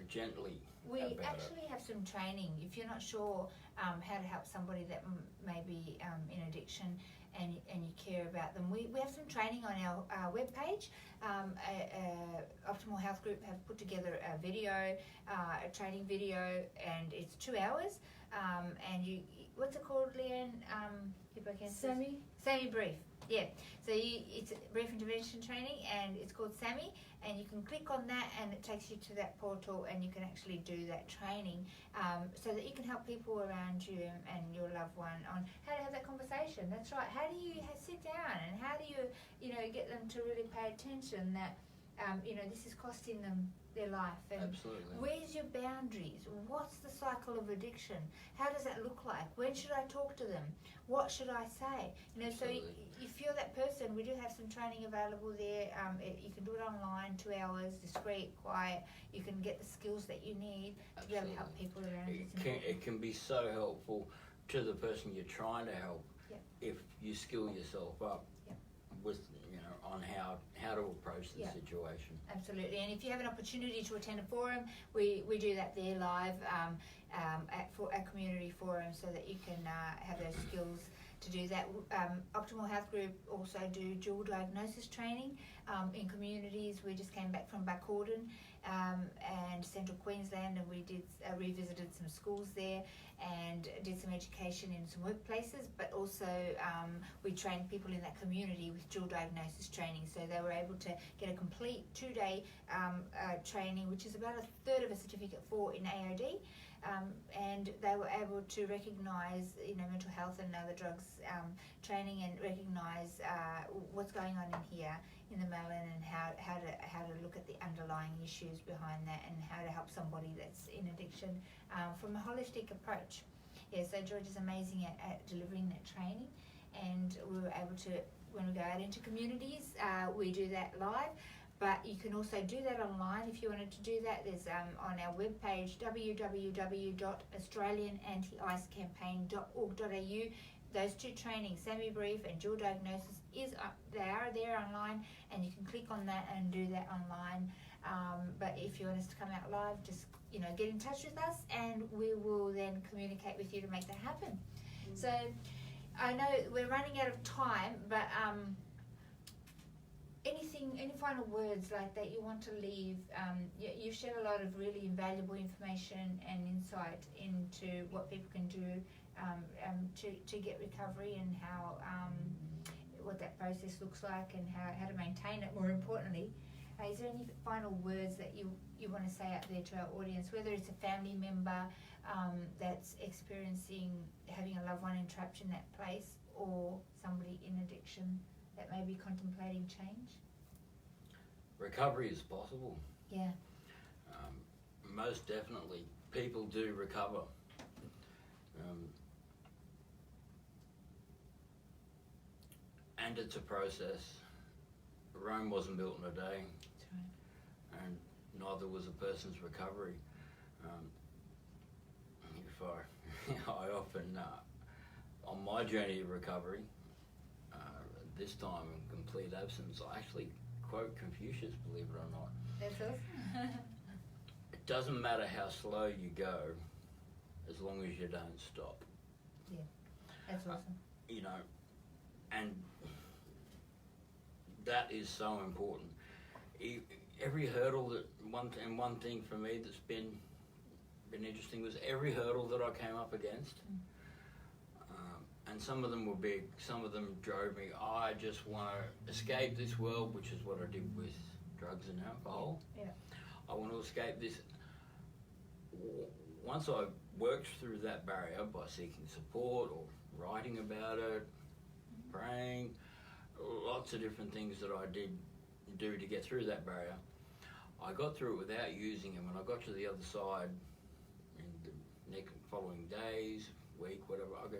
gently. We about actually have some training. If you're not sure how to help somebody that may be in addiction and you care about them, we have some training on our webpage. Optimal Health Group have put together a video, a training video, and it's 2 hours. And you, what's it called, Leanne? Sammy Brief. Yeah. So it's a brief intervention training, and it's called SAMI, and you can click on that, and it takes you to that portal, and you can actually do that training, so that you can help people around you and your loved one on how to have that conversation. That's right. How do you sit down, and how do you know, get them to really pay attention that you know, this is costing them their life, and Absolutely. where's your boundaries? What's the cycle of addiction? How does that look like? When should I talk to them? What should I say? You know, Absolutely. so if you're that person, we do have some training available there. You can do it online, 2 hours, discreet, quiet. You can get the skills that you need to be able to help people around you. It can be so helpful to the person you're trying to help. Yep. If you skill yourself up Yep. with, you know, on how to approach the Yep. situation. Absolutely, and if you have an opportunity to attend a forum, we do that there live at our community forum, so that you can have those skills to do that. Optimal Health Group also do dual diagnosis training in communities. We just came back from Barcaldine and Central Queensland, and we did revisited some schools there and did some education in some workplaces, but also we trained people in that community with dual diagnosis training, so they were able to get a complete 2-day training, which is about a third of a certificate in AOD, and they were able to recognise, you know, mental health and other drugs training, and recognise what's going on in here in the melon, and how to look at the underlying issues behind that, and how to help somebody that's in addiction from a holistic approach. Yeah, so George is amazing at delivering that training, and we were able to, when we go out into communities, we do that live. But you can also do that online if you wanted to do that. There's on our webpage www.australianantiicecampaign.org.au. Those two trainings, SAMI Brief and dual diagnosis, they are there online, and you can click on that and do that online. But if you want us to come out live, just, you know, get in touch with us, and we will then communicate with you to make that happen. So I know we're running out of time, but any final words like that you want to leave? You've shared a lot of really invaluable information and insight into what people can do to get recovery, and how what that process looks like, and how to maintain it, more importantly. Is there any final words that you want to say out there to our audience, whether it's a family member that's experiencing having a loved one entrapped in that place, or somebody in addiction that may be contemplating change? Recovery is possible. Yeah. Most definitely, people do recover. And it's a process. Rome wasn't built in a day. That's right. And neither was a person's recovery. I often, on my journey of recovery, this time in complete absence, I actually quote Confucius, believe it or not. That's awesome. It doesn't matter how slow you go, as long as you don't stop. That's awesome. You know, and that is so important. Every hurdle that one thing for me that's been interesting was every hurdle that I came up against, and some of them were big, some of them drove me. I just want to escape this world, which is what I did with drugs and alcohol. Yeah. I want to escape this. Once I worked through that barrier by seeking support or writing about it, praying, lots of different things that I did do to get through that barrier, I got through it without using them. When I got to the other side in the following days, week, whatever, I go,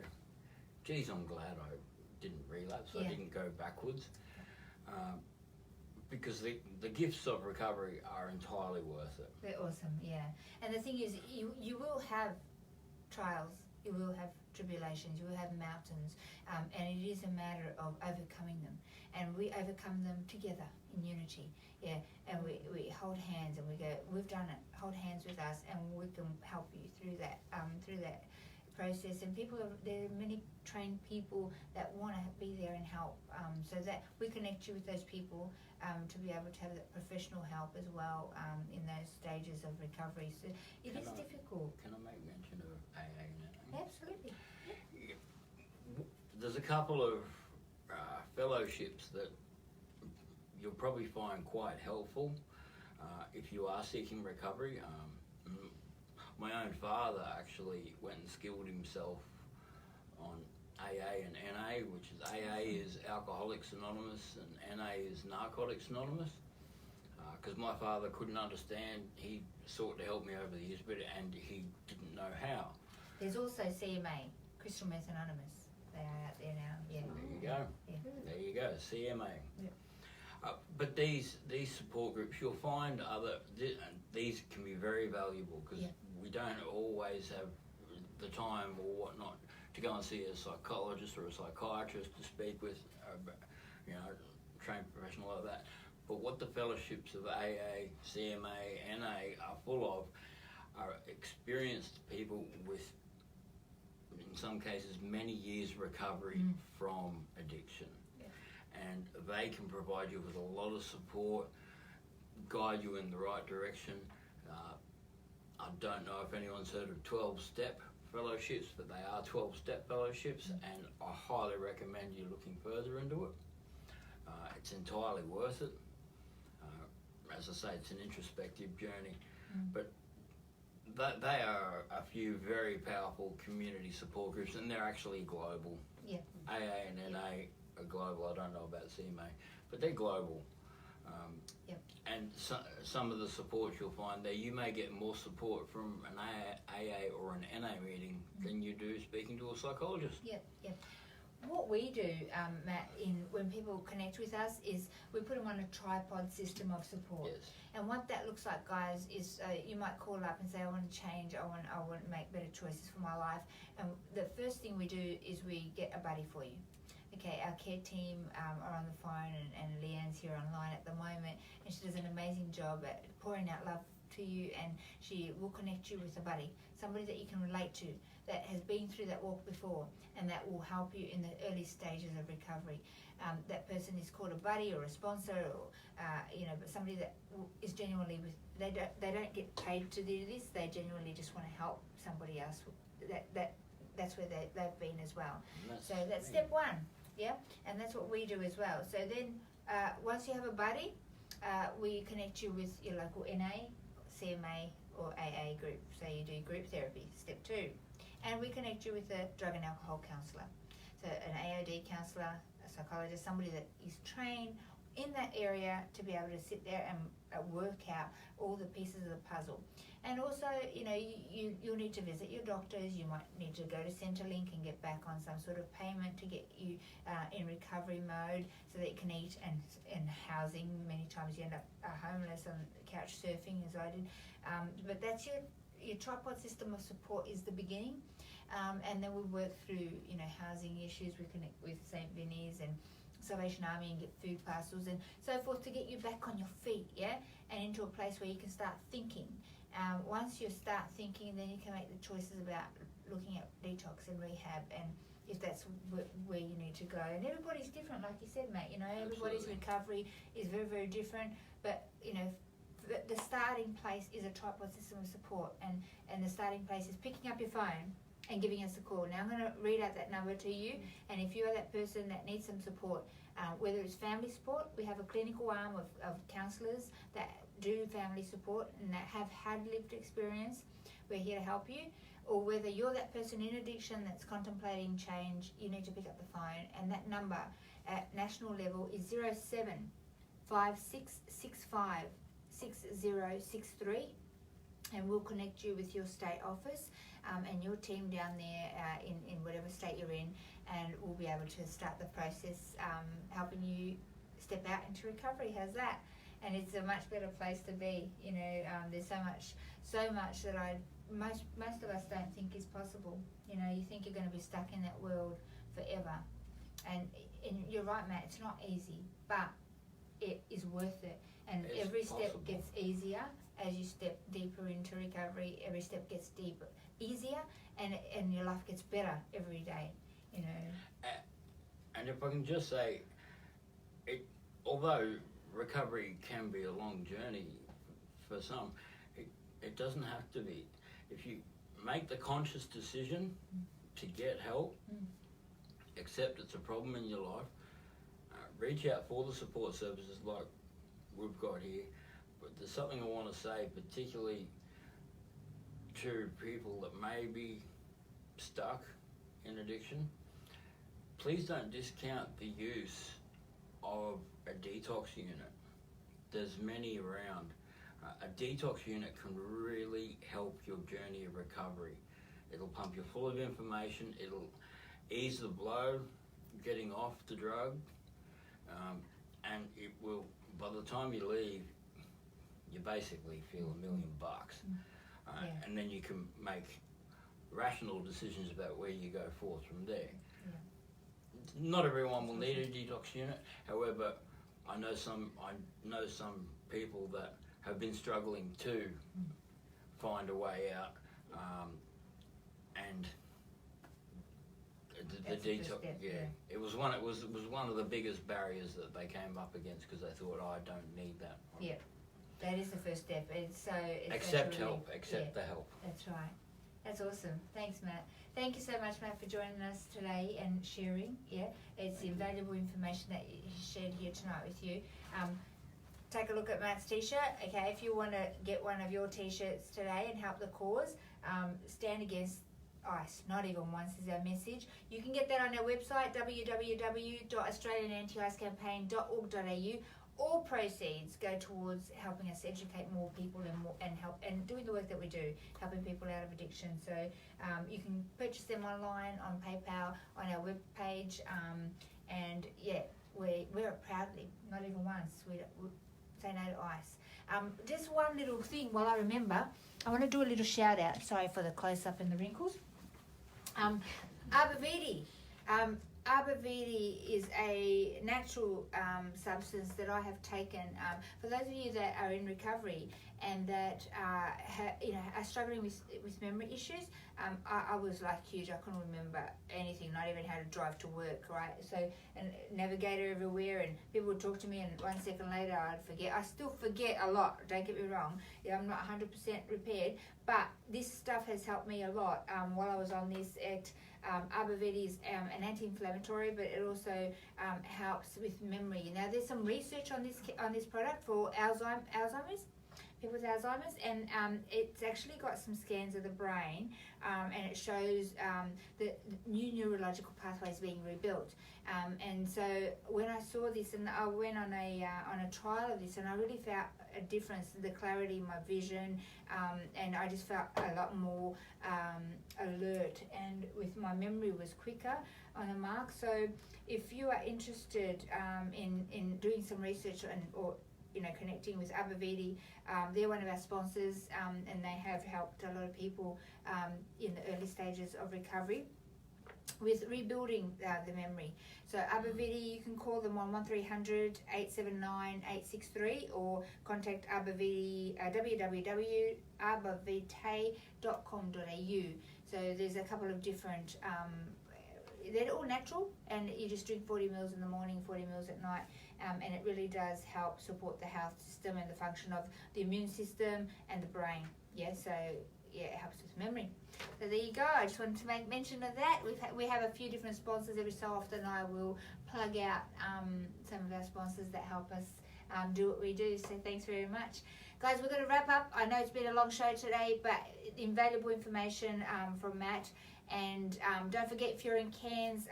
geez, I'm glad I didn't relapse. I didn't go backwards. Because the gifts of recovery are entirely worth it. They're awesome, yeah. And the thing is, you will have trials, you will have tribulations, you will have mountains, and it is a matter of overcoming them. And we overcome them together in unity, yeah. And we hold hands and we go, we've done it. Hold hands with us, and we can help you through that process. And there are many trained people that want to be there and help, so that we connect you with those people to be able to have that professional help as well in those stages of recovery. So it is difficult. Can I make mention of AA now? Absolutely. There's a couple of fellowships that you'll probably find quite helpful if you are seeking recovery. My own father actually went and skilled himself on AA and NA, which is AA is Alcoholics Anonymous and NA is Narcotics Anonymous. Because my father couldn't understand, he sought to help me over the years, and he didn't know how. There's also CMA, Crystal Meth Anonymous. They are out there now. Yeah. There you go. Yeah. There you go. CMA. Yeah. But these support groups, you'll find these can be very valuable because we don't always have the time or whatnot to go and see a psychologist or a psychiatrist to speak with, trained professional like that. But what the fellowships of AA, CMA, NA are full of are experienced people with, in some cases, many years recovery from addiction. And they can provide you with a lot of support, guide you in the right direction. I don't know if anyone's heard of 12-step fellowships, but they are 12-step fellowships, and I highly recommend you looking further into it. It's entirely worth it. As I say, it's an introspective journey, but they are a few very powerful community support groups, and they're actually global. Yeah. AA and NA are global. I don't know about CMA, but they're global. And some of the support you'll find there, you may get more support from an AA or an NA meeting than you do speaking to a psychologist. Yep. What we do, Matt, when people connect with us is we put them on a tripod system of support. Yes. And what that looks like, guys, is you might call up and say, I want to change, I want to make better choices for my life. And the first thing we do is we get a buddy for you. Okay, our care team are on the phone, and Leanne's here online at the moment, and she does an amazing job at pouring out love to you, and she will connect you with a buddy, somebody that you can relate to, that has been through that walk before, and that will help you in the early stages of recovery. That person is called a buddy or a sponsor, or but somebody that is genuinely they don't get paid to do this. They genuinely just want to help somebody else. That's where they've been as well. So that's step one. Yeah, and that's what we do as well. So then, once you have a buddy, we connect you with your local NA, CMA, or AA group. So you do group therapy, step 2. And we connect you with a drug and alcohol counsellor. So an AOD counsellor, a psychologist, somebody that is trained in that area to be able to sit there and work out all the pieces of the puzzle. And also, you'll need to visit your doctors. You might need to go to Centrelink and get back on some sort of payment to get you in recovery mode so that you can eat and housing. Many times you end up homeless on couch surfing, as I did. But that's your tripod system of support is the beginning. And then we work through, housing issues. We connect with St. Vinny's and Salvation Army and get food parcels and so forth to get you back on your feet, yeah, and into a place where you can start thinking. Once you start thinking, then you can make the choices about looking at detox and rehab, and if that's where you need to go. And everybody's different, like you said, Matt. You know, everybody's recovery is very, very different. But you know, the starting place is a tripod system of support, and the starting place is picking up your phone and giving us a call. Now I'm going to read out that number to you, and if you are that person that needs some support, whether it's family support, we have a clinical arm of counsellors that do family support and that have had lived experience. We're here to help you. Or whether you're that person in addiction that's contemplating change, you need to pick up the phone, and that number at national level is 075665 6063, and we'll connect you with your state office and your team down there in whatever state you're in, and we'll be able to start the process helping you step out into recovery. How's that? And it's a much better place to be. You know, there's so much that most of us don't think is possible. You know, you think you're going to be stuck in that world forever, and you're right, Matt, it's not easy, but it is worth it, and it's every possible. step gets easier as you step deeper into recovery. Every step gets easier, and your life gets better every day, you know. And if I can just say, although recovery can be a long journey for some, it doesn't have to be. If you make the conscious decision to get help, accept it's a problem in your life, reach out for the support services like we've got here. But there's something I want to say, particularly to people that may be stuck in addiction. Please don't discount the use of a detox unit. There's many around. A detox unit can really help your journey of recovery. It'll pump you full of information. It'll ease the blow getting off the drug, and it will, by the time you leave, you basically feel $1 million. And then you can make rational decisions about where you go forth from there. Not everyone will need a detox unit. However, I know some people that have been struggling to find a way out, and the detox. It was one of the biggest barriers that they came up against, because they thought, I don't need that. Yeah, that is the first step. It's accept help. Accept the help. That's right. That's awesome. Thanks, Matt. Thank you so much, Matt, for joining us today and sharing. Yeah, it's invaluable information that he shared here tonight with you. Take a look at Matt's t-shirt. Okay, if you want to get one of your t-shirts today and help the cause, stand against ICE. Not even once is our message. You can get that on our website, www.australianantiicecampaign.org.au. All proceeds go towards helping us educate more people and help and doing the work that we do, helping people out of addiction. So you can purchase them online, on PayPal, on our webpage, and yeah, we wear it proudly. Not even once. We say no to ICE. Just one little thing while I remember, I want to do a little shout out. Sorry for the close up and the wrinkles. Arbor Vitae. Arbor Vitae is a natural substance that I have taken. For those of you that are in recovery and that are struggling with memory issues, I was like huge. I couldn't remember anything, not even how to drive to work, right? So, and navigator everywhere, and people would talk to me, and 1 second later I'd forget. I still forget a lot, don't get me wrong. Yeah, I'm not 100% repaired, but this stuff has helped me a lot while I was on this. Arbor Vitae is an anti-inflammatory, but it also helps with memory. Now, there's some research on this product for Alzheimer's, people with Alzheimer's, and it's actually got some scans of the brain, and it shows the new neurological pathways being rebuilt. And so when I saw this, and I went on a trial of this, and I really felt a difference in the clarity in my vision, and I just felt a lot more alert, and with my memory was quicker on the mark. So if you are interested in doing some research or connecting with Arbor Vitae, they're one of our sponsors, and they have helped a lot of people in the early stages of recovery. with rebuilding the memory. So Abaviti, you can call them on 1300 879 863 or contact Abaviti, www.abavite.com.au. So there's a couple of different, they're all natural, and you just drink 40 mils in the morning, 40 mils at night, and it really does help support the health system and the function of the immune system and the brain. Yeah, so yeah, it helps with memory. So there you go. I just wanted to make mention of that. We have a few different sponsors. Every so often I will plug out some of our sponsors that help us do what we do. So thanks very much. Guys, we're going to wrap up. I know it's been a long show today, but invaluable information from Matt. And don't forget, if you're in Cairns,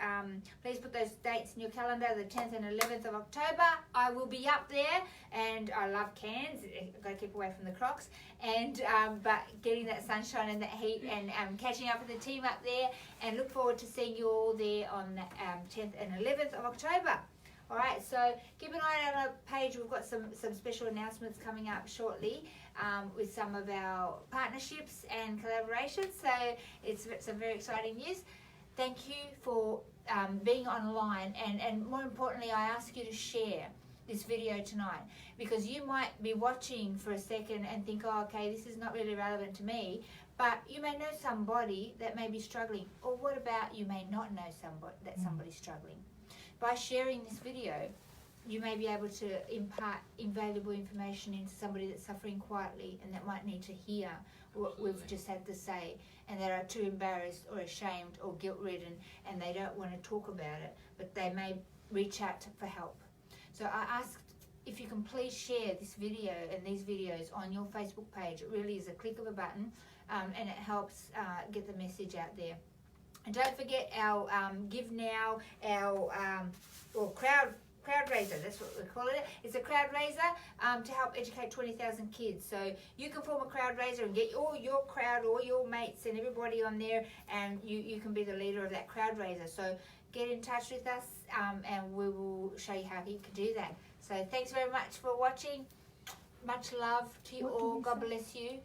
please put those dates in your calendar, the 10th and 11th of October. I will be up there, and I love Cairns. I've got to keep away from the Crocs. And but getting that sunshine and that heat, and catching up with the team up there, and look forward to seeing you all there on the 10th and 11th of October. All right, so keep an eye on our page. We've got some special announcements coming up shortly with some of our partnerships and collaborations. So it's some very exciting news. Thank you for being online, and more importantly, I ask you to share this video tonight, because you might be watching for a second and think, oh, okay, this is not really relevant to me, but you may know somebody that may be struggling. Or what about you may not know somebody that somebody's struggling? By sharing this video, you may be able to impart invaluable information into somebody that's suffering quietly and that might need to hear what we've just had to say, and they are too embarrassed or ashamed or guilt-ridden, and they don't want to talk about it, but they may reach out for help. So I asked if you can please share this video and these videos on your Facebook page. It really is a click of a button, and it helps get the message out there. And don't forget our Give Now, our crowd raiser, that's what we call it. It's a crowd raiser to help educate 20,000 kids. So you can form a crowd raiser and get all your crowd, all your mates and everybody on there, and you can be the leader of that crowd raiser. So get in touch with us, and we will show you how you can do that. So thanks very much for watching. Much love to you all. God bless you.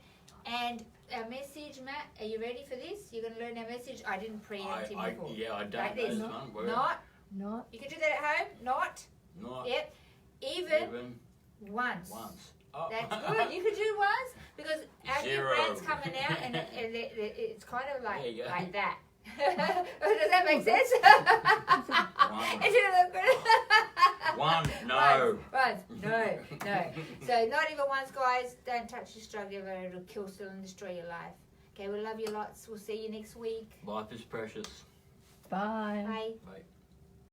And our message, Matt, are you ready for this? You're going to learn our message. I didn't preempt him before. Yeah, I don't Like know this. this one word. Not. Not. You can do that at home. Not. Yep. Even. Once. Oh. That's good. You could do once, because our new Zero. brand's coming out, and it's kind of There you go. like that. Does that make sense? One. It didn't look good. One. No. Once. No. So not even once, guys. Don't touch this drug ever. It'll kill, steal, and destroy your life. Okay, we love you lots. We'll see you next week. Life is precious. Bye. Bye. Bye.